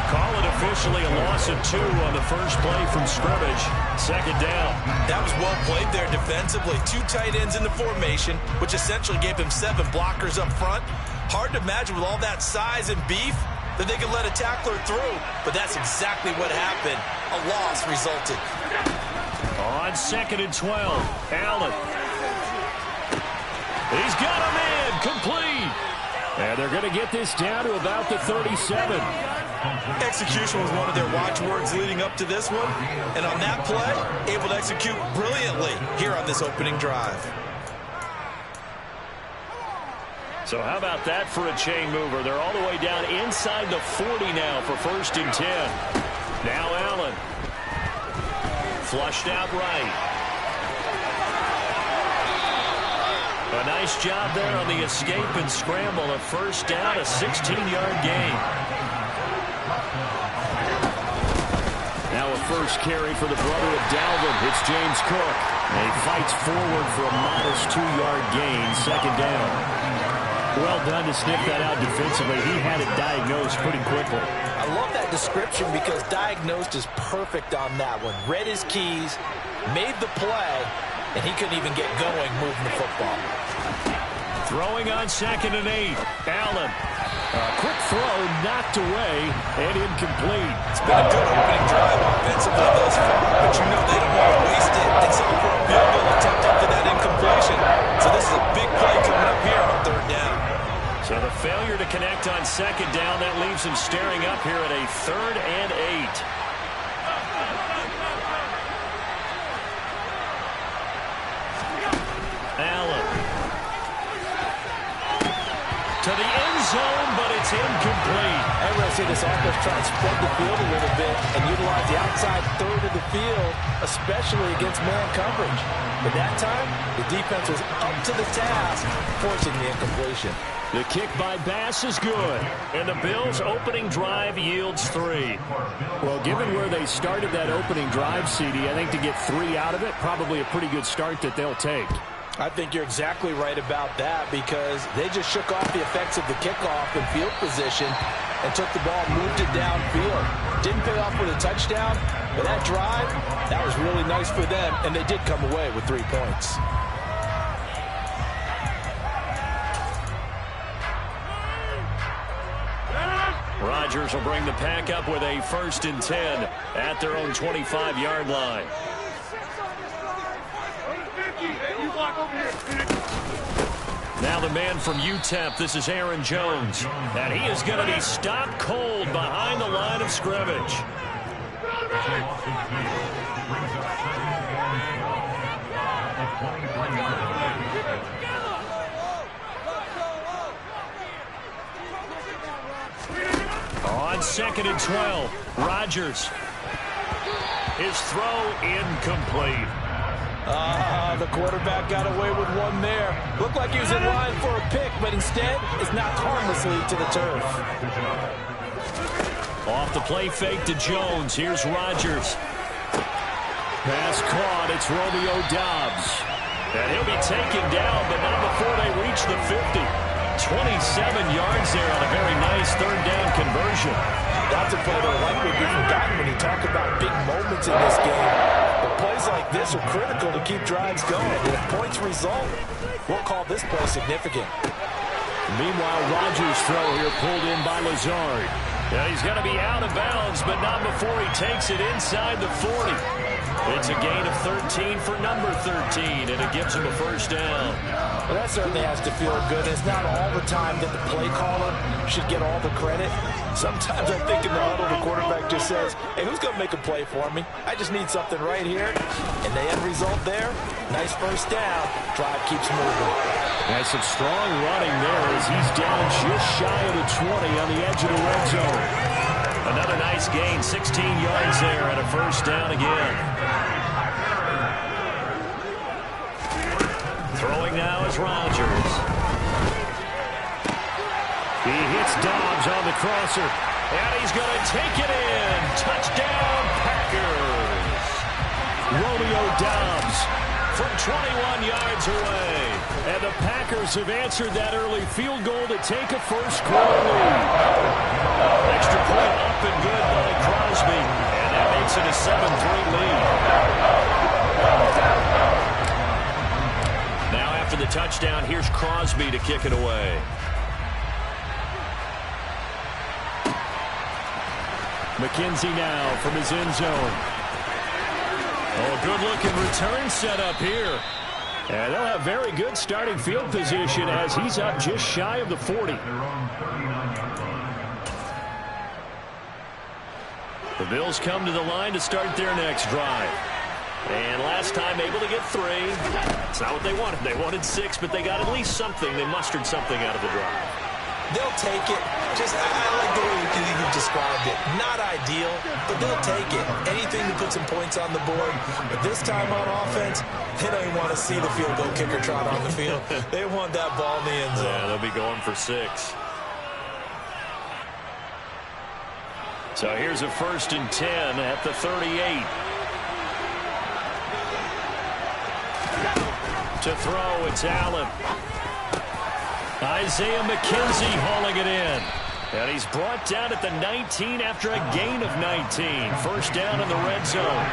Call it officially a loss of 2 on the first play from scrimmage. Second down. That was well played there defensively. 2 tight ends in the formation, which essentially gave him 7 blockers up front. Hard to imagine with all that size and beef that they could let a tackler through. But that's exactly what happened. A loss resulted. On 2nd and 12, Allen. He's got him in, complete. And they're going to get this down to about the 37. Execution was one of their watchwords leading up to this one. And on that play, able to execute brilliantly here on this opening drive. So how about that for a chain mover? They're all the way down inside the 40 now for 1st and 10. Now Allen. Flushed out right. A nice job there on the escape and scramble. A 1st down, a 16-yard gain. Now a 1st carry for the brother of Dalvin. It's James Cook. And he fights forward for a modest 2-yard gain. 2nd down. Well done to sniff that out defensively. He had it diagnosed pretty quickly. I love that description because diagnosed is perfect on that one. Read his keys, made the play, and he couldn't even get going moving the football. Throwing on 2nd and 8. Allen. A quick throw knocked away and incomplete. It's been a good opening drive offensively thus far, but you know they don't want to waste it and settle for a field goal attempt after that incompletion. So this is a big play coming up here on 3rd down. So the failure to connect on 2nd down, that leaves him staring up here at a 3rd and 8. Allen. To the end zone, but it's incomplete. I'm going to see this offense try to spread the field a little bit and utilize the outside 3rd of the field, especially against man coverage. But that time, the defense was up to the task, forcing the incompletion. The kick by Bass is good, and the Bills' opening drive yields 3. Well, given where they started that opening drive, CD, I think to get 3 out of it, probably a pretty good start that they'll take. I think you're exactly right about that because they just shook off the effects of the kickoff and field position and took the ball, moved it downfield. Didn't pay off with a touchdown, but that drive, that was really nice for them, and they did come away with 3 points. Rodgers will bring the pack up with a 1st and 10 at their own 25-yard line. Now the man from UTEP, this is Aaron Jones. And he is going to be stopped cold behind the line of scrimmage. On 2nd and 12, Rodgers. His throw incomplete. The quarterback got away with one there. Looked like he was in line for a pick, but instead it's knocked harmlessly to the turf. Off the play fake to Jones. Here's Rodgers. Pass caught. It's Romeo Doubs. And he'll be taken down, but not before they reach the 50. 27 yards there on a very nice 3rd down conversion. That's a play that will likely be forgotten when you talk about big moments in this game. But plays like this are critical to keep drives going. And if points result, we'll call this play significant. Meanwhile, Rodgers' throw here pulled in by Lazard. Yeah, he's going to be out of bounds, but not before he takes it inside the 40. It's a gain of 13 for number 13, and it gives him a first down. Well, that certainly has to feel good. It's not all the time that the play caller should get all the credit. Sometimes I think in the huddle, the quarterback just says, hey, who's going to make a play for me? I just need something right here. And the end result there, nice first down. Drive keeps moving. Has some strong running there as he's down just shy of the 20 on the edge of the red zone. Another nice gain, 16 yards there, and a first down again. Throwing now is Rodgers. He hits Dobbs on the crosser, and he's going to take it in. Touchdown, Packers. Romeo Dobbs from 21 yards away. And the Packers have answered that early field goal to take a first-quarter lead. Extra point up and good by Crosby, and that makes it a 7-3 lead. Now after the touchdown, here's Crosby to kick it away. McKenzie now from his end zone. Oh, good-looking return set up here. And they'll have very good starting field position as he's up just shy of the 40. The Bills come to the line to start their next drive. And last time able to get 3. It's not what they wanted. They wanted 6, but they got at least something. They mustered something out of the drive. They'll take it. I like the way you described it. Not ideal, but they'll take it. Anything to put some points on the board. But this time on offense, they don't even want to see the field goal kicker trot on the field. They want that ball in the end zone. Yeah, they'll be going for 6. So here's a 1st and 10 at the 38. To throw, it's Allen. Isaiah McKenzie hauling it in. And he's brought down at the 19 after a gain of 19. First down in the red zone.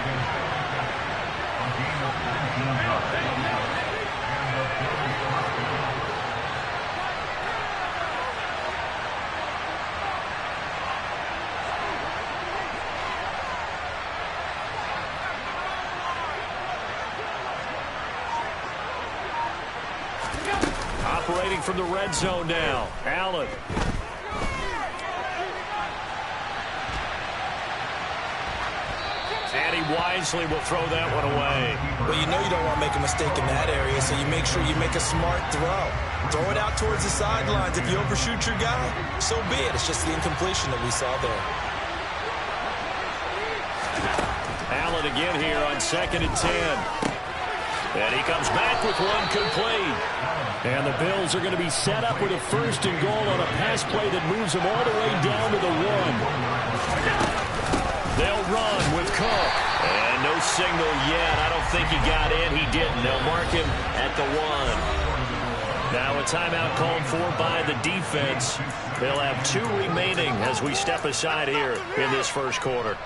Operating from the red zone now. Allen. And he wisely will throw that one away. Well, you know you don't want to make a mistake in that area, so you make sure you make a smart throw. Throw it out towards the sidelines. If you overshoot your guy, so be it. It's just the incompletion that we saw there. Allen again here on 2nd and 10. And he comes back with one complete. And the Bills are going to be set up with a 1st and goal on a pass play that moves them all the way down to the 1. They'll run with Cook. And no signal yet. I don't think he got in. He didn't. They'll mark him at the 1. Now a timeout called for by the defense. They'll have 2 remaining as we step aside here in this first quarter.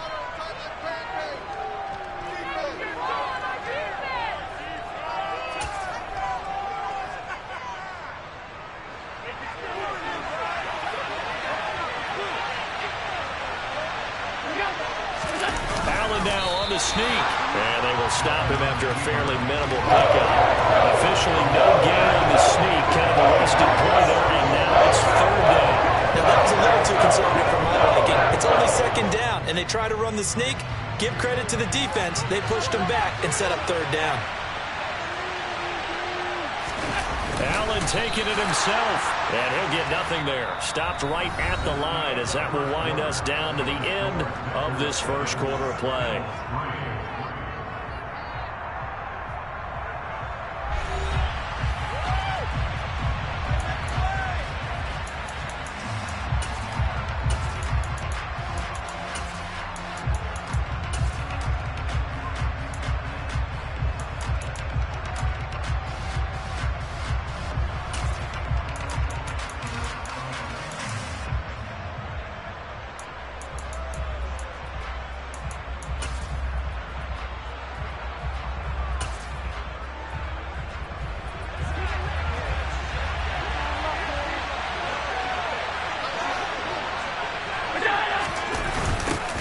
Sneak, and they will stop him after a fairly minimal pickup. Officially no gain on the sneak, kind of a wasted play there, and now it's 3rd down. Now that was a little too conservative for my liking. It's only 2nd down, and they try to run the sneak. Give credit to the defense. They pushed them back and set up 3rd down. Allen taking it himself, and he'll get nothing there. Stopped right at the line as that will wind us down to the end of this first quarter of play.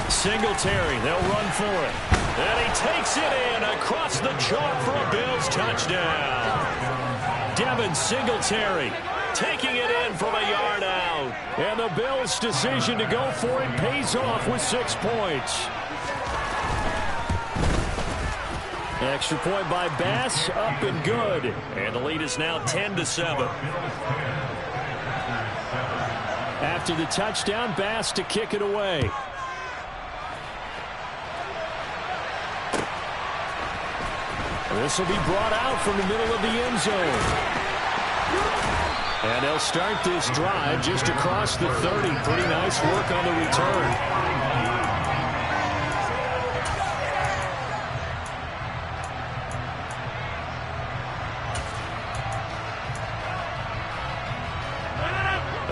Singletary, they'll run for it. And he takes it in across the chalk for a Bills touchdown. Devin Singletary taking it in from a yard out. And the Bills' decision to go for it pays off with 6 points. Extra point by Bass, up and good. And the lead is now 10-7. After the touchdown, Bass to kick it away. This will be brought out from the middle of the end zone. And they'll start this drive just across the 30. Pretty nice work on the return.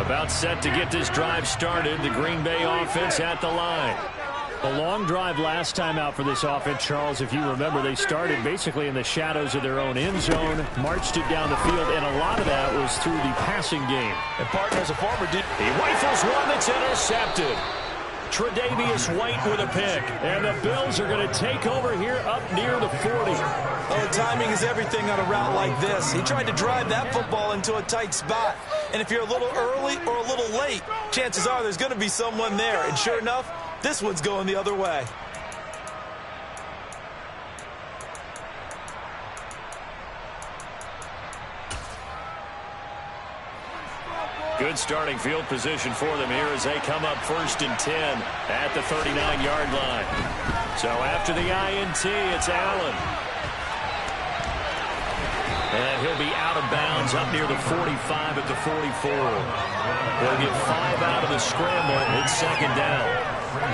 About set to get this drive started. The Green Bay offense at the line. A long drive last time out for this offense, Charles. If you remember, they started basically in the shadows of their own end zone, marched it down the field, and a lot of that was through the passing game. And partner, as a former dude, he rifles one that's intercepted. Tre'Davious White with a pick. And the Bills are going to take over here up near the 40. Oh, timing is everything on a route like this. He tried to drive that football into a tight spot. And if you're a little early or a little late, chances are there's going to be someone there. And sure enough, this one's going the other way. Good starting field position for them here as they come up 1st and 10 at the 39-yard line. So after the INT, it's Allen. And he'll be out of bounds up near the 45 at the 44. They'll get 5 out of the scramble. It's 2nd down.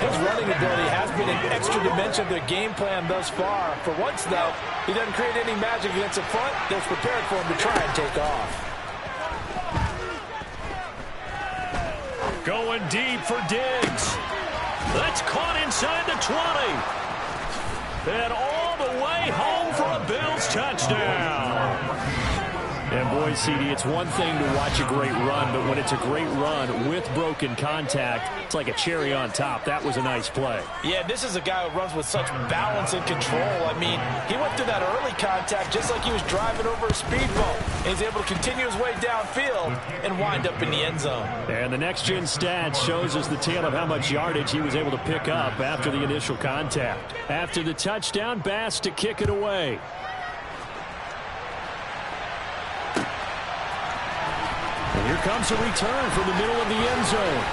His running ability has been an extra dimension of their game plan thus far. For once, though, he doesn't create any magic against the front. They're prepared for him to try and take off. Going deep for Diggs. That's caught inside the 20. And all the way home for a Bills touchdown. And boy, CD, it's one thing to watch a great run, but when it's a great run with broken contact, it's like a cherry on top. That was a nice play. Yeah, this is a guy who runs with such balance and control. I mean, he went through that early contact just like he was driving over a speed bump. And he's able to continue his way downfield and wind up in the end zone. And the next-gen stats shows us the tale of how much yardage he was able to pick up after the initial contact. After the touchdown, Bass to kick it away. And here comes a return from the middle of the end zone.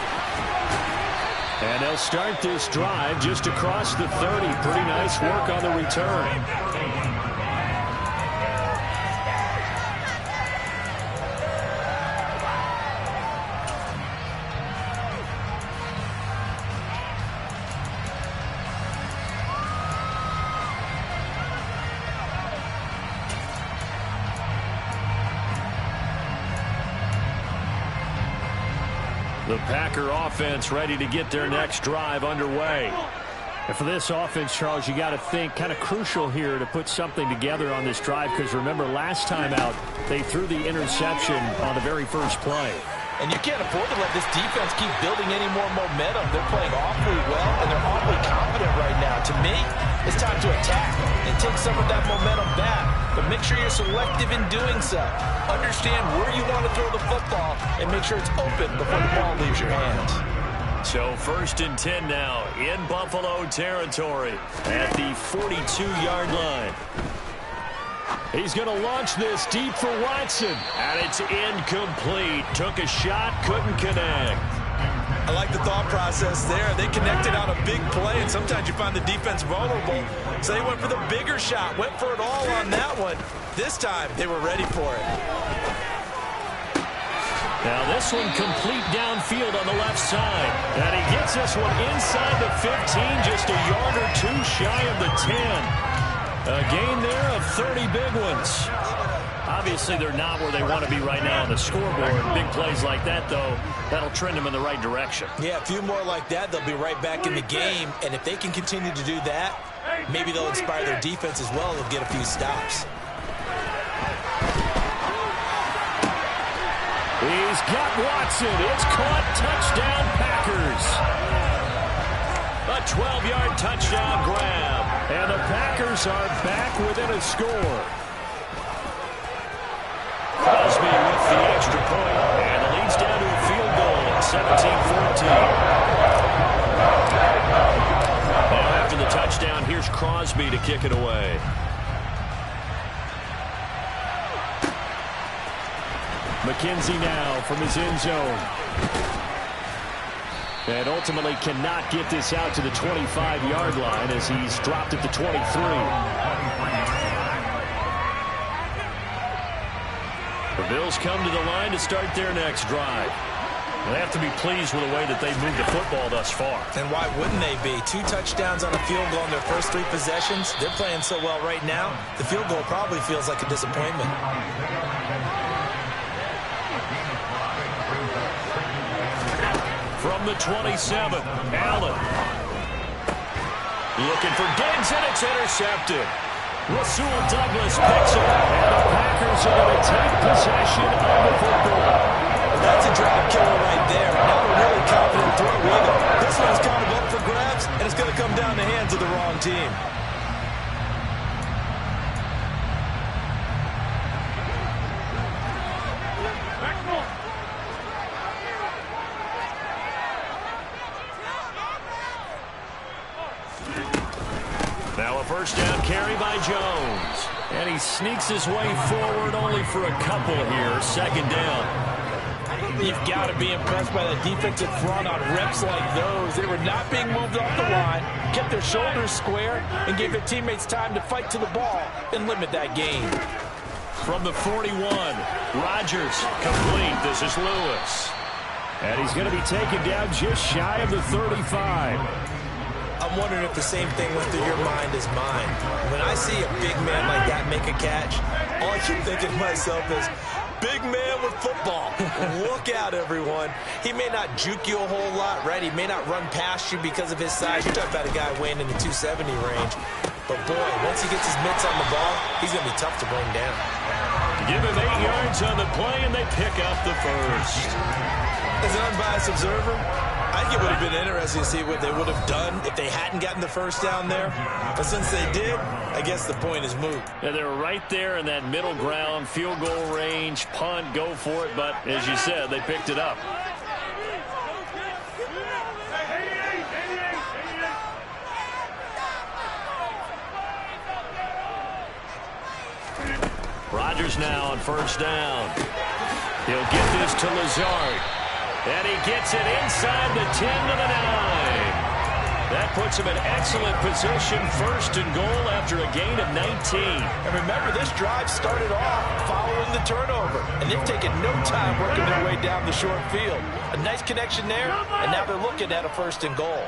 And they'll start this drive just across the 30. Pretty nice work on the return. The Packer offense ready to get their next drive underway. And for this offense, Charles, you got to think kind of crucial here to put something together on this drive, because remember last time out they threw the interception on the very first play. And you can't afford to let this defense keep building any more momentum. They're playing awfully well, and they're awfully confident right now. To me, it's time to attack and take some of that momentum back. But make sure you're selective in doing so. Understand where you want to throw the football and make sure it's open before the ball leaves your hands. So 1st and 10 now in Buffalo territory at the 42-yard line. He's going to launch this deep for Watson. And it's incomplete. Took a shot, couldn't connect. I like the thought process there. They connected on a big play, and sometimes you find the defense vulnerable. So they went for the bigger shot, went for it all on that one. This time, they were ready for it. Now this one complete downfield on the left side. And he gets this one inside the 15, just a yard or two shy of the 10. A gain there of 30 big ones. Obviously, they're not where they want to be right now on the scoreboard. Big plays like that, though, that'll trend them in the right direction. Yeah, a few more like that, they'll be right back in the game. And if they can continue to do that, maybe they'll inspire their defense as well and they'll get a few stops. He's got Watson. It's caught. Touchdown, Packers. A 12-yard touchdown grab. And the Packers are back within a score. Crosby with the extra point. And it leads down to a field goal at 17-14. Now after the touchdown, here's Crosby to kick it away. McKenzie now from his end zone. And ultimately cannot get this out to the 25-yard line as he's dropped at the 23. The Bills come to the line to start their next drive. They have to be pleased with the way that they've moved the football thus far. And why wouldn't they be? 2 touchdowns on a field goal in their first 3 possessions. They're playing so well right now, the field goal probably feels like a disappointment. From the 27, Allen. Looking for Diggs, and it's intercepted. Rasul Douglas picks it, and the Packers are going to take possession of the football. That's a drive killer right there. Not a really confident throw either. This one's kind of up for grabs, and it's going to come down the hands of the wrong team. Now a first down carry by Jones. And he sneaks his way forward only for a couple here. Second down. You've got to be impressed by the defensive front on reps like those. They were not being moved off the line, kept their shoulders square, and gave their teammates time to fight to the ball and limit that gain. From the 41, Rodgers complete. This is Lewis. And he's going to be taken down just shy of the 35. I'm wondering if the same thing went through your mind as mine. When I see a big man like that make a catch, all I keep thinking to myself is, big man with football. Look out, everyone. He may not juke you a whole lot, right? He may not run past you because of his size. You're talking about a guy weighing in the 270 range. But, boy, once he gets his mitts on the ball, he's going to be tough to bring down. Give him 8 yards on the play, and they pick up the first. As an unbiased observer, I think it would have been interesting to see what they would have done if they hadn't gotten the first down there. But since they did, I guess the point is moot. Yeah, they're right there in that middle ground, field goal range, punt, go for it. But as you said, they picked it up. Rodgers now on first down. He'll get this to Lazard. And he gets it inside the 10 to the 9. That puts him in excellent position, first and goal after a gain of 19. And remember, this drive started off following the turnover, and they've taken no time working their way down the short field. A nice connection there, and now they're looking at a first and goal.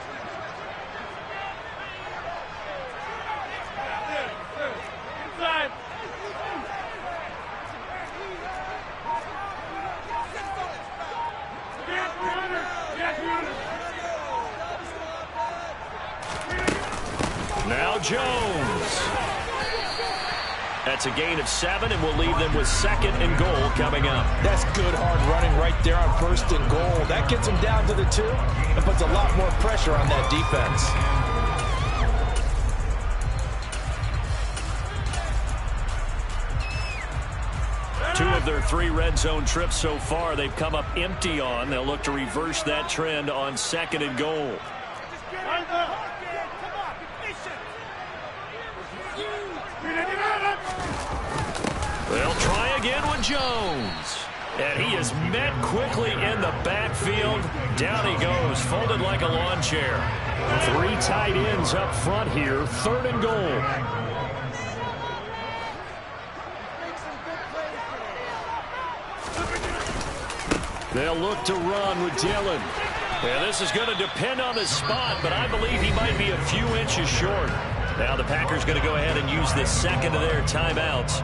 Now Jones. That's a gain of 7, and we'll leave them with second and goal coming up. That's good hard running right there on first and goal. That gets them down to the 2 and puts a lot more pressure on that defense. Two of their 3 red zone trips so far, they've come up empty on. They'll look to reverse that trend on second and goal. They'll try again with Jones. And he is met quickly in the backfield. Down he goes, folded like a lawn chair. 3 tight ends up front here, third and goal. They'll look to run with Dillon. Yeah, this is going to depend on the spot, but I believe he might be a few inches short. Now the Packers going to go ahead and use the second of their timeouts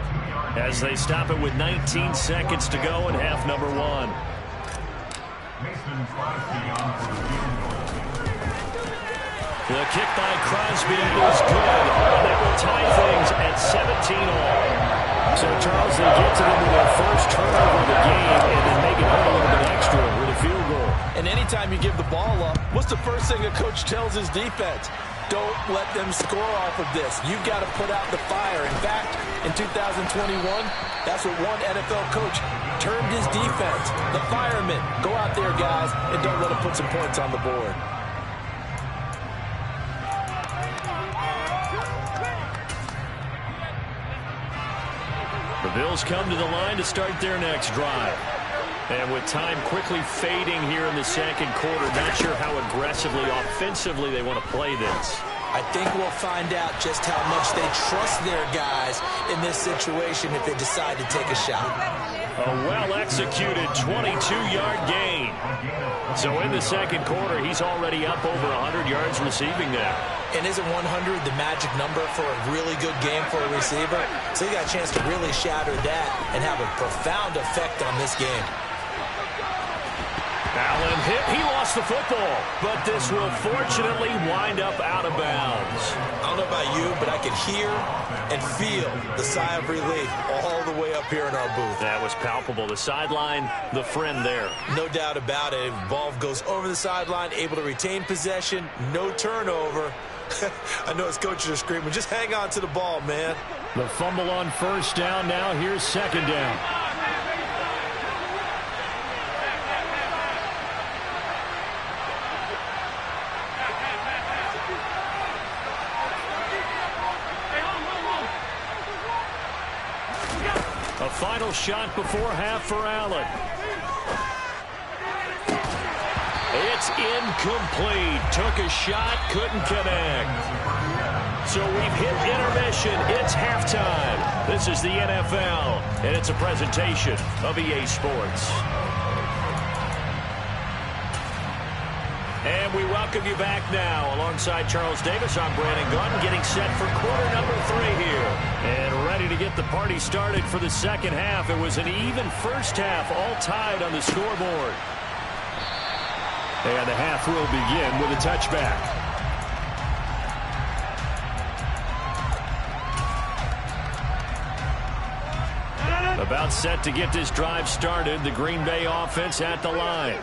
as they stop it with 19 seconds to go in half number 1. The kick by Crosby is good. And that will tie things at 17 all. So, Charles, they get to them with their first turnover of the game and then make it hurt a little bit extra with a field goal. And any anytime you give the ball up, what's the first thing a coach tells his defense? Don't let them score off of this. You've got to put out the fire. In fact, in 2021, that's what one NFL coach termed his defense. The firemen. Go out there, guys, and don't let them put some points on the board. The Bills come to the line to start their next drive. And with time quickly fading here in the second quarter, not sure how aggressively, offensively they want to play this. I think we'll find out just how much they trust their guys in this situation if they decide to take a shot. A well-executed 22-yard gain. So in the second quarter, he's already up over 100 yards receiving now. And isn't 100 the magic number for a really good game for a receiver? So he got a chance to really shatter that and have a profound effect on this game. Allen hit. He lost the football, but this will fortunately wind up out of bounds. I don't know about you, but I could hear and feel the sigh of relief all the way up here in our booth. That was palpable. The sideline, the friend there. No doubt about it. Ball goes over the sideline, able to retain possession, no turnover. I know his coaches are screaming, just hang on to the ball, man. The fumble on first down. Now here's second down. A final shot before half for Allen. It's incomplete. Took a shot, couldn't connect. So we've hit intermission. It's halftime. This is the NFL, and it's a presentation of EA Sports. And we welcome you back now. Alongside Charles Davis, I'm Brandon Gordon, getting set for quarter number 3 here. And ready to get the party started for the second half. It was an even first half, all tied on the scoreboard. And the half will begin with a touchback. About set to get this drive started. The Green Bay offense at the line.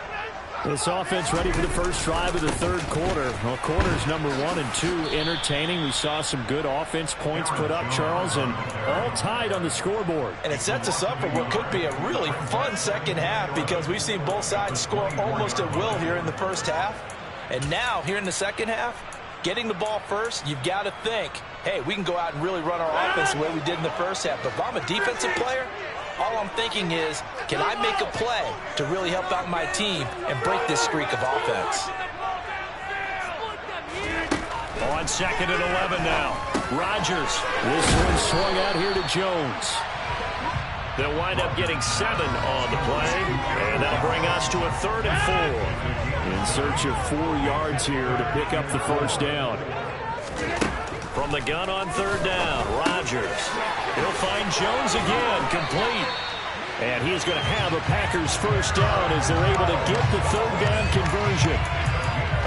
This offense ready for the first drive of the third quarter. Well, quarters number 1 and 2 entertaining. We saw some good offense points put up, Charles, and all tied on the scoreboard. And it sets us up for what could be a really fun second half because we've seen both sides score almost at will here in the first half. And now, here in the second half, getting the ball first, you've got to think, hey, we can go out and really run our offense the way we did in the first half. But if I'm a defensive player, all I'm thinking is, can I make a play to really help out my team and break this streak of offense? On second and 11 now. Rodgers. This one swung out here to Jones. They'll wind up getting 7 on the play, and that'll bring us to a 3rd and 4. In search of 4 yards here to pick up the first down. From the gun on 3rd down, Rodgers. He'll find Jones again, complete. And he's going to have a Packers first down as they're able to get the 3rd down conversion.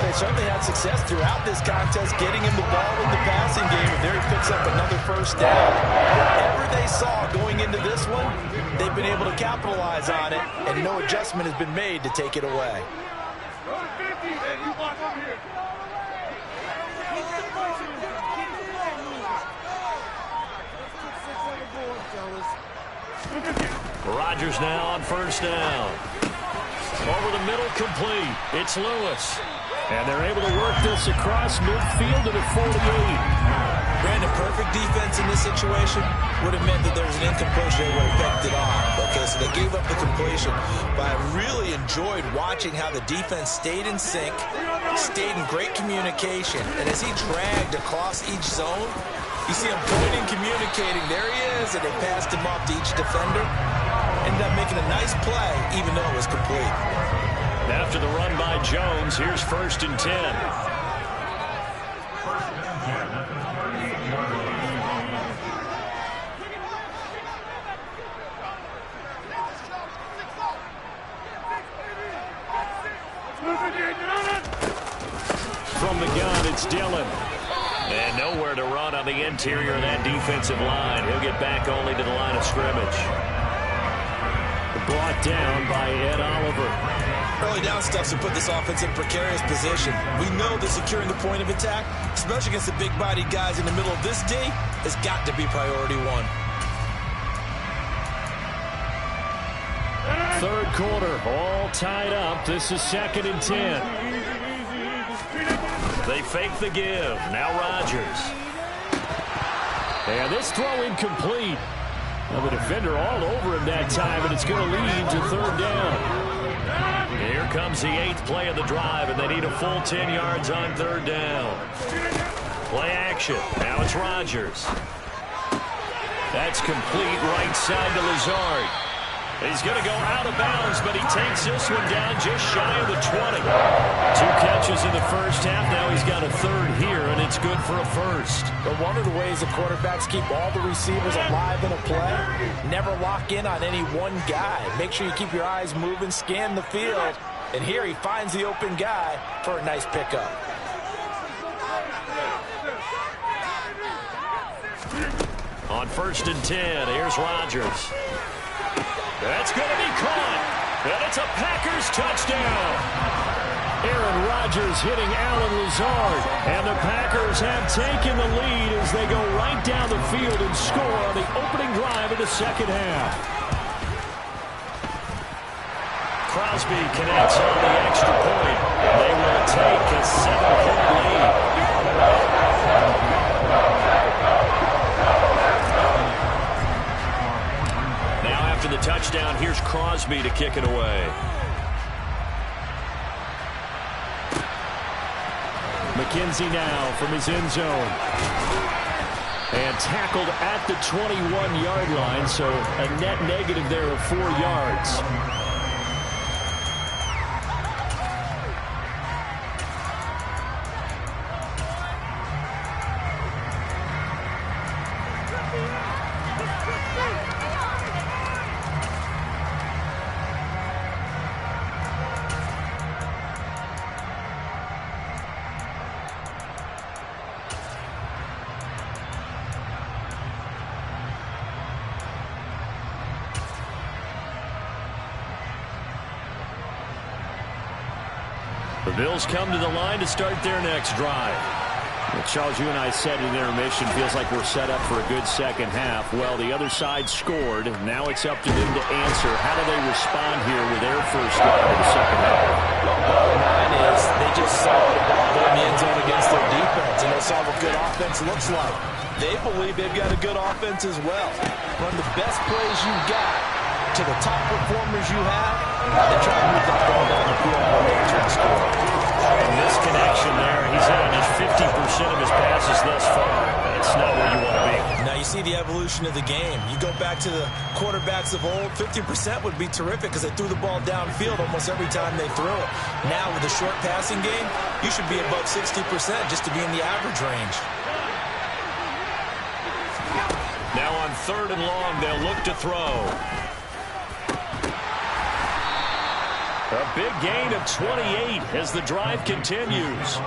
They certainly had success throughout this contest, getting him the ball in the passing game, and there he picks up another first down. Whatever they saw going into this one, they've been able to capitalize on it, and no adjustment has been made to take it away. Rodgers now on first down. Over the middle, complete. It's Lewis. And they're able to work this across midfield to the 48. Brandon, perfect defense in this situation would have meant that there was an incompletion that would have kept it off. Okay, so they gave up the completion. But I really enjoyed watching how the defense stayed in sync, stayed in great communication. And as he dragged across each zone, you see him pointing, communicating. There he is, and they passed him off to each defender. Ended up making a nice play, even though it was complete. After the run by Jones, here's 1st and 10. From the gun, it's Dillon. And nowhere to run on the interior of that defensive line. He'll get back only to the line of scrimmage. Brought down by Ed Oliver. Early down stuffs will put this offense in a precarious position. We know that securing the point of attack, especially against the big-bodied guys in the middle of this D, has got to be priority one. Third quarter, all tied up. This is 2nd and 10. They fake the give. Now Rodgers. And this throw incomplete. Now the defender all over him that time, and it's going to lead to 3rd down. Here comes the 8th play of the drive, and they need a full 10 yards on 3rd down. Play action. Now it's Rodgers. That's complete right side to Lazard. He's going to go out of bounds, but he takes this one down just shy of the 20. 2 catches in the first half. Now he's got a 3rd here, and it's good for a 1st. But one of the ways the quarterbacks keep all the receivers alive in a play, never lock in on any one guy. Make sure you keep your eyes moving, scan the field. And here he finds the open guy for a nice pickup. On 1st and 10, here's Rodgers. That's going to be caught, and it's a Packers touchdown. Aaron Rodgers hitting Alan Lazard, and the Packers have taken the lead as they go right down the field and score on the opening drive of the 2nd half. Crosby connects on the extra point. They will take a 7-point lead. After the touchdown, here's Crosby to kick it away. McKenzie now from his end zone. And tackled at the 21-yard line, so a net negative there of 4 yards. The Bills come to the line to start their next drive. Well, Charles, you and I said in intermission, feels like we're set up for a good second half. Well, the other side scored. Now it's up to them to answer. How do they respond here with their first drive of the second half? Bottom line is they just saw the ball go in the end zone against their defense, and they saw what good offense looks like. They believe they've got a good offense as well. Run the best plays you've got to the top performers you have, and try to move that ball down the field and try to score. And this connection there, he's had just 50% of his passes thus far. That's not where you want to be. Now you see the evolution of the game. You go back to the quarterbacks of old, 50% would be terrific because they threw the ball downfield almost every time they threw it. Now with the short passing game, you should be above 60% just to be in the average range. Now on 3rd and long, they'll look to throw. A big gain of 28 as the drive continues.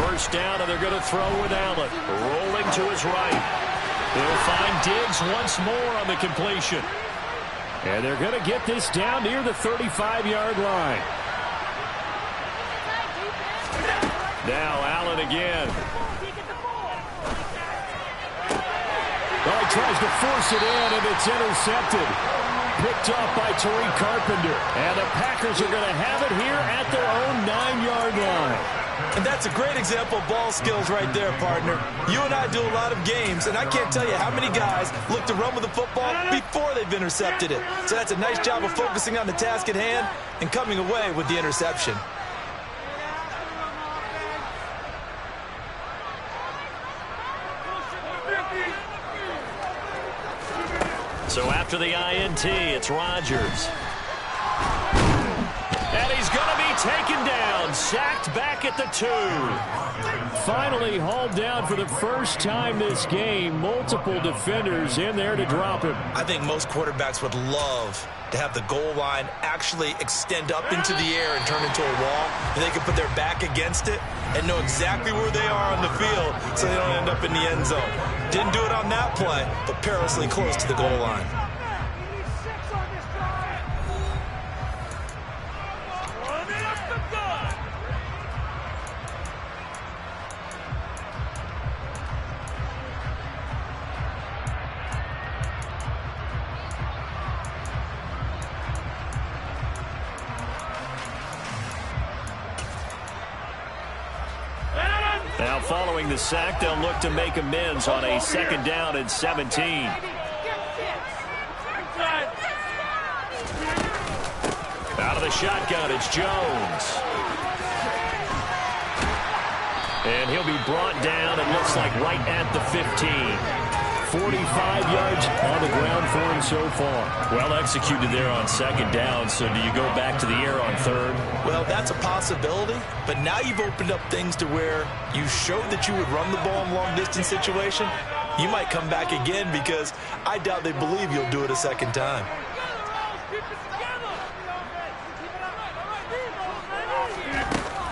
First down, and they're going to throw with Allen. Rolling to his right. They'll find Diggs once more on the completion. And they're going to get this down near the 35-yard line. Now Allen again. Oh, he tries to force it in, and it's intercepted. Picked off by Tariq Carpenter. And the Packers are going to have it here at their own 9-yard line. And that's a great example of ball skills right there, partner. You and I do a lot of games, and I can't tell you how many guys look to run with the football before they've intercepted it. So that's a nice job of focusing on the task at hand and coming away with the interception. So after the INT, it's Rodgers. And he's going to be taken down, sacked back at the 2. Finally hauled down for the first time this game. Multiple defenders in there to drop him. I think most quarterbacks would love to have the goal line actually extend up into the air and turn into a wall, and they can put their back against it and know exactly where they are on the field so they don't end up in the end zone. Didn't do it on that play, but perilously close to the goal line. Now following the sack, they'll look to make amends on a 2nd down and 17. Out of the shotgun, it's Jones. And he'll be brought down, it looks like right at the 15. 45 yards on the ground for him so far. Well executed there on 2nd down, so do you go back to the air on 3rd? Well, that's a possibility, but now you've opened up things to where you showed that you would run the ball in long-distance situation. You might come back again because I doubt they believe you'll do it a 2nd time.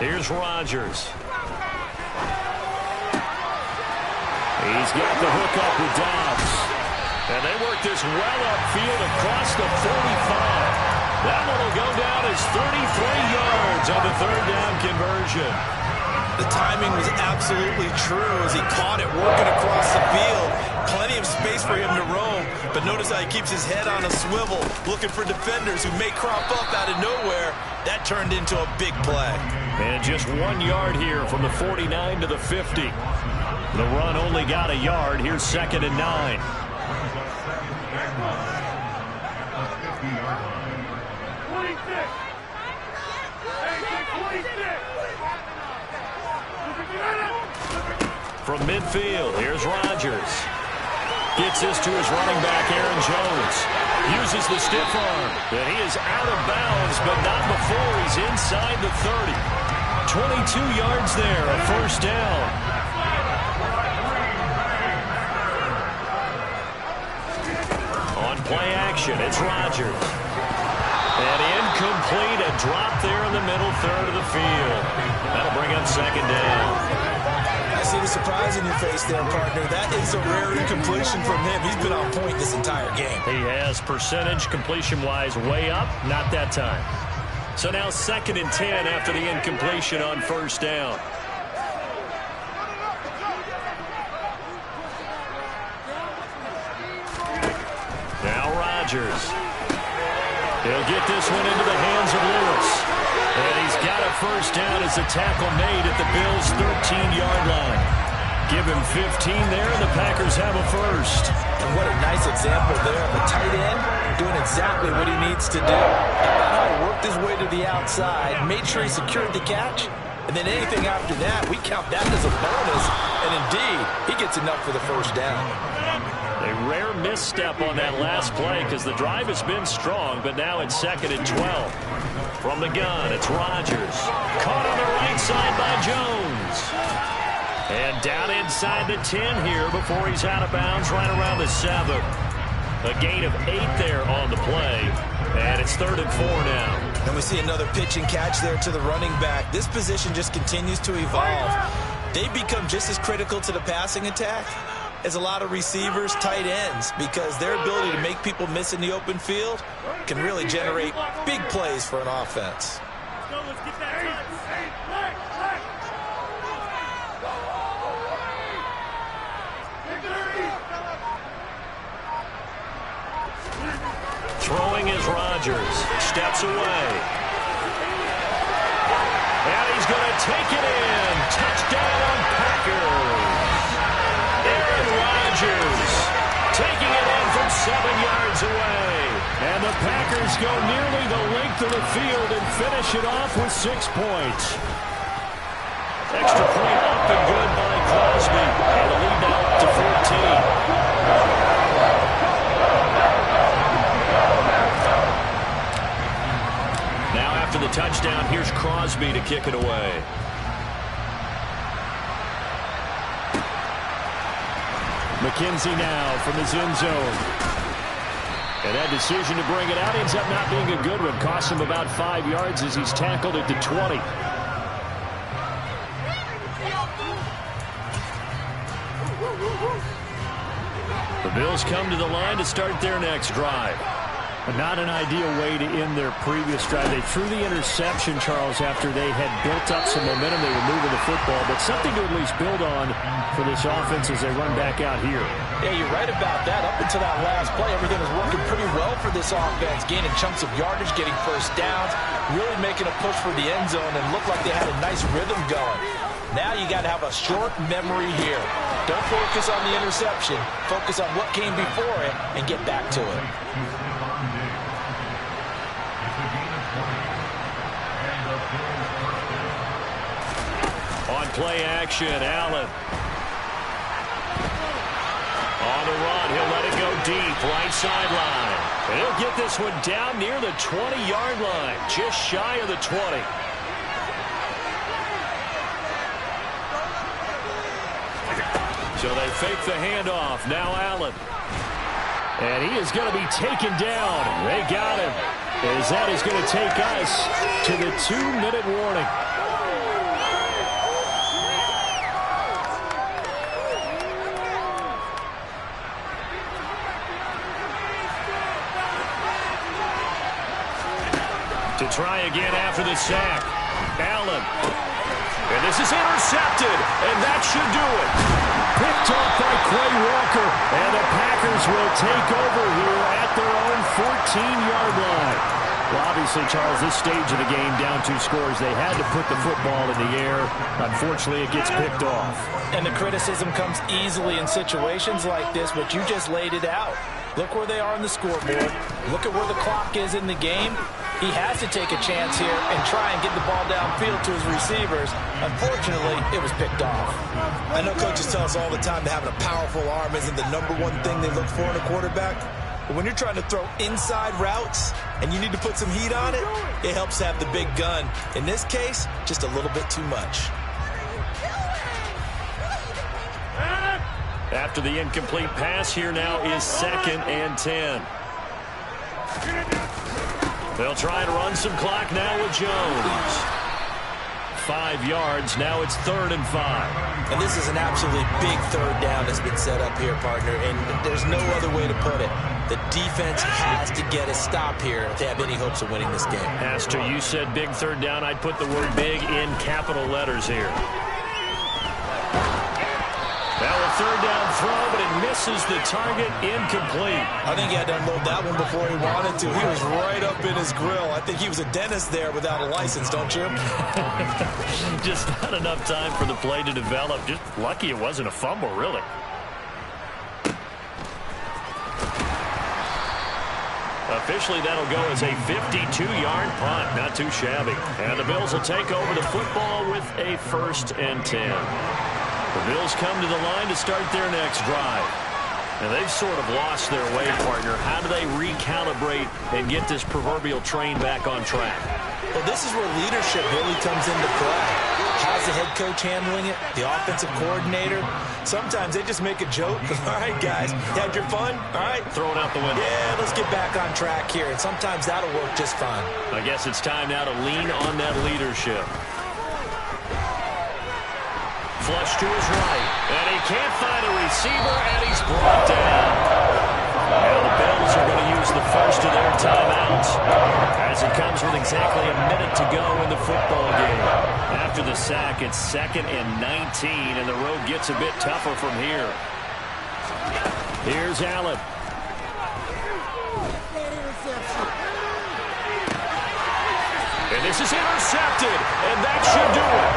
Here's Rodgers. He's got the hook up with Dobbs. And they work this well upfield across the 45. That one will go down as 33 yards on the 3rd down conversion. The timing was absolutely true as he caught it working across the field. Plenty of space for him to roam, but notice how he keeps his head on a swivel, looking for defenders who may crop up out of nowhere. That turned into a big play. And just 1 yard here from the 49 to the 50. The run only got a yard. Here's 2nd and 9. From midfield, here's Rodgers. Gets this to his running back, Aaron Jones. Uses the stiff arm. And he is out of bounds, but not before he's inside the 30. 22 yards there, a 1st down. Play action, it's Rodgers. And incomplete, a drop there in the middle 3rd of the field. That'll bring up 2nd down. I see the surprise in your face there, partner. That is a rare incompletion from him. He's been on point this entire game. He has percentage completion-wise way up, not that time. So now 2nd and 10 after the incompletion on 1st down. He'll get this one into the hands of Lewis. And he's got a 1st down as a tackle made at the Bills' 13-yard line. Give him 15 there, and the Packers have a 1st. And what a nice example there of a tight end doing exactly what he needs to do. How he worked his way to the outside, made sure he secured the catch, and then anything after that, we count that as a bonus. And indeed, he gets enough for the 1st down. A rare misstep on that last play because the drive has been strong, but now it's 2nd and 12. From the gun, it's Rodgers. Caught on the right side by Jones. And down inside the 10 here before he's out of bounds right around the 7. A gain of 8 there on the play. And it's 3rd and 4 now. And we see another pitch and catch there to the running back. This position just continues to evolve. They become just as critical to the passing attack as a lot of receivers, tight ends, because their ability to make people miss in the open field can really generate big plays for an offense. Throwing is Rodgers. Steps away. And he's going to take it in. Touchdown, Packers. Aaron Rodgers taking it in from 7 yards away. And the Packers go nearly the length of the field and finish it off with 6 points. Extra point up and good by Crosby. And the lead now up to 14. After the touchdown. down. Here's Crosby to kick it away. McKenzie now from his end zone. And that decision to bring it out ends up not being a good one. Costs him about 5 yards as he's tackled at the 20. The Bills come to the line to start their next drive. Not an ideal way to end their previous drive. They threw the interception, Charles, after they had built up some momentum. They were moving the football, but something to at least build on for this offense as they run back out here. Yeah, you're right about that. Up until that last play, everything was working pretty well for this offense, gaining chunks of yardage, getting first downs, really making a push for the end zone, and looked like they had a nice rhythm going. Now you got to have a short memory here. Don't focus on the interception. Focus on what came before it and get back to it. On play action, Allen. On the run, he'll let it go deep, right sideline. And he'll get this one down near the 20-yard line, just shy of the 20. So they fake the handoff. Now Allen. And he is going to be taken down. They got him. As that is going to take us to the 2-minute warning. To try again after the sack. Allen. And this is intercepted. And that should do it. Picked off by Quay Walker. And the Packers will take over here at their own 14-yard line. Well, obviously, Charles, this stage of the game, down 2 scores, they had to put the football in the air. Unfortunately, it gets picked off. And the criticism comes easily in situations like this, but you just laid it out. Look where they are on the scoreboard. Look at where the clock is in the game. He has to take a chance here and try and get the ball downfield to his receivers. Unfortunately, it was picked off. I know coaches tell us all the time that having a powerful arm isn't the #1 thing they look for in a quarterback. But when you're trying to throw inside routes and you need to put some heat on it, it helps to have the big gun. In this case, just a little bit too much. After the incomplete pass, here now is 2nd and 10. They'll try and run some clock now with Jones. 5 yards. Now it's 3rd and 5. And this is an absolutely big 3rd down that's been set up here, partner, and there's no other way to put it. The defense has to get a stop here if they have any hopes of winning this game. Pastor, you said big 3rd down. I'd put the word big in capital letters here. Now a 3rd down throw, but it misses the target, incomplete. I think he had to unload that one before he wanted to. He was right up in his grill. I think he was a dentist there without a license, don't you? Just not enough time for the play to develop. Just lucky it wasn't a fumble, really. Officially, that'll go as a 52-yard punt. Not too shabby. And the Bills will take over the football with a 1st and 10. The Bills come to the line to start their next drive. And they've sort of lost their way, partner. How do they recalibrate and get this proverbial train back on track? Well, this is where leadership really comes into play. How's the head coach handling it? The offensive coordinator? Sometimes they just make a joke. All right, guys, you had your fun? All right. Throw it out the window. Yeah, let's get back on track here. And sometimes that'll work just fine. I guess it's time now to lean on that leadership. Flush to his right, and he can't find a receiver, and he's brought down. Now the Bills are going to use the first of their timeouts as it comes with exactly a minute to go in the football game. After the sack, it's 2nd and 19, and the road gets a bit tougher from here. Here's Allen. And this is intercepted, and that should do it.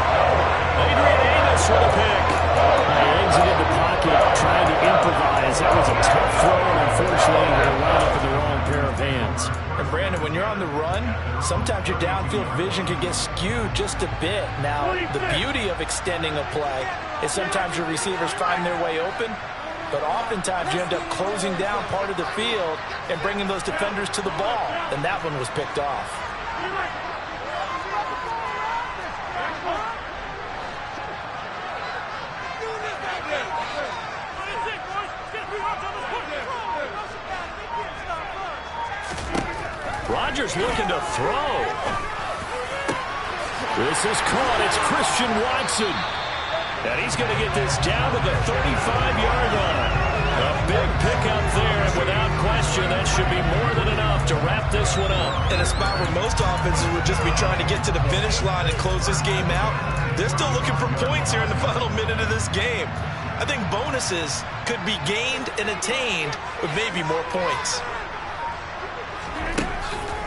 Adrian Amos with a pick. He exited the pocket, trying to improvise. That was a tough throw, and unfortunately, they wound up in the wrong pair of hands. And Brandon, when you're on the run, sometimes your downfield vision can get skewed just a bit. Now, the beauty of extending a play is sometimes your receivers find their way open, but oftentimes you end up closing down part of the field and bringing those defenders to the ball, and that one was picked off. Rodgers looking to throw. This is caught. It's Christian Watson. And he's going to get this down to the 35-yard line. A big pickup there, and without question, that should be more than enough to wrap this one up. In a spot where most offenses would just be trying to get to the finish line and close this game out, they're still looking for points here in the final minute of this game. I think bonuses could be gained and attained with maybe more points.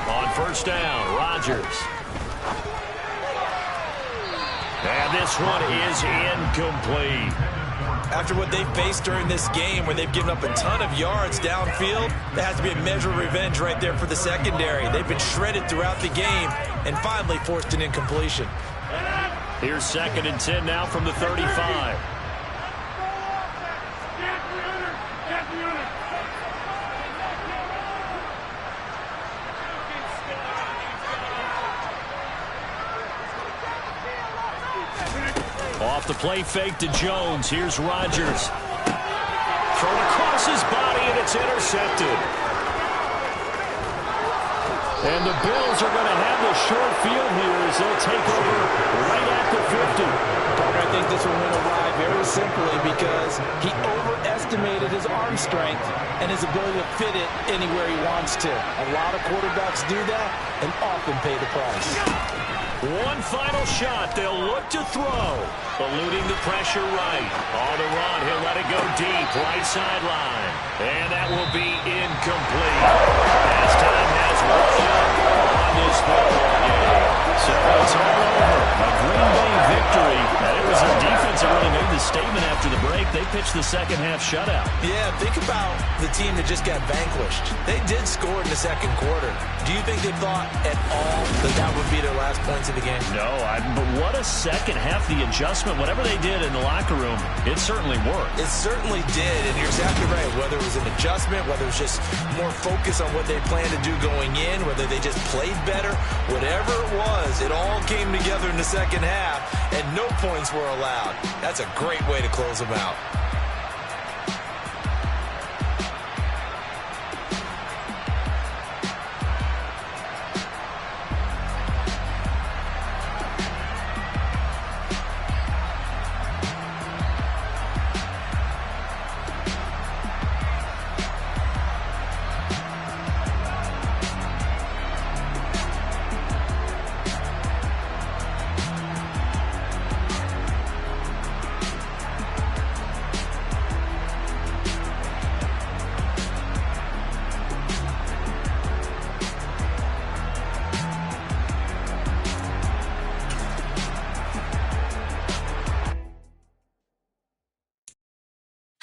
On first down, Rodgers. And this one is incomplete. After what they faced during this game where they've given up a ton of yards downfield, there has to be a measure of revenge right there for the secondary. They've been shredded throughout the game and finally forced an incompletion. Here's 2nd and 10 now from the 35. Off the play fake to Jones. Here's Rodgers. Thrown across his body, and it's intercepted. And the Bills are going to have the short field here as they'll take over right at the 50. I think this will win a ride very simply because he overestimated his arm strength and his ability to fit it anywhere he wants to. A lot of quarterbacks do that and often pay the price. One final shot. They'll look to throw. Eluding the pressure right. On the run. He'll let it go deep. Right sideline. And that will be incomplete. As time has run up on this football game. So it's all over. A Green Bay victory. And it was their defense that really made the statement after the break. They pitched the second half shutout. Yeah, think about the team that just got vanquished. They did score in the second quarter. Do you think they thought at all that that would be their last points of the game? No, but what a second half. The adjustment, whatever they did in the locker room, it certainly worked. It certainly did, and you're exactly right. Whether it was an adjustment, whether it was just more focus on what they planned to do going in, whether they just played better, whatever it was, it all came together in the second half, and no points were allowed. That's a great way to close them out.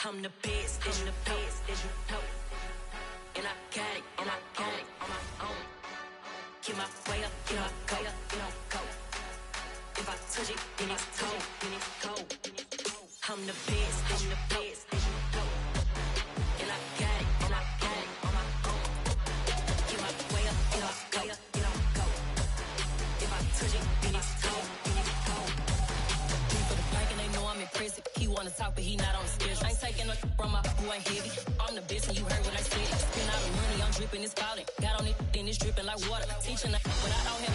I'm the best, and the best, as you know. And I got it, and I got it on my own. Get my way up, get my go, go. If I touch it, then it's cold, then it's cold. I'm the best, and the best, as you know. And I got it, and I got it on my own. Get my way up, get my go. If I touch it, then it's cold, then it's cold. For the blank and they know I'm impressive. He wanna talk, but he not on the schedule. I ain't taking no from my who ain't heavy. I'm the best and you heard what I said. Spend all the money, I'm dripping, it's falling. Got on it, then it's dripping like water. Teaching but I don't have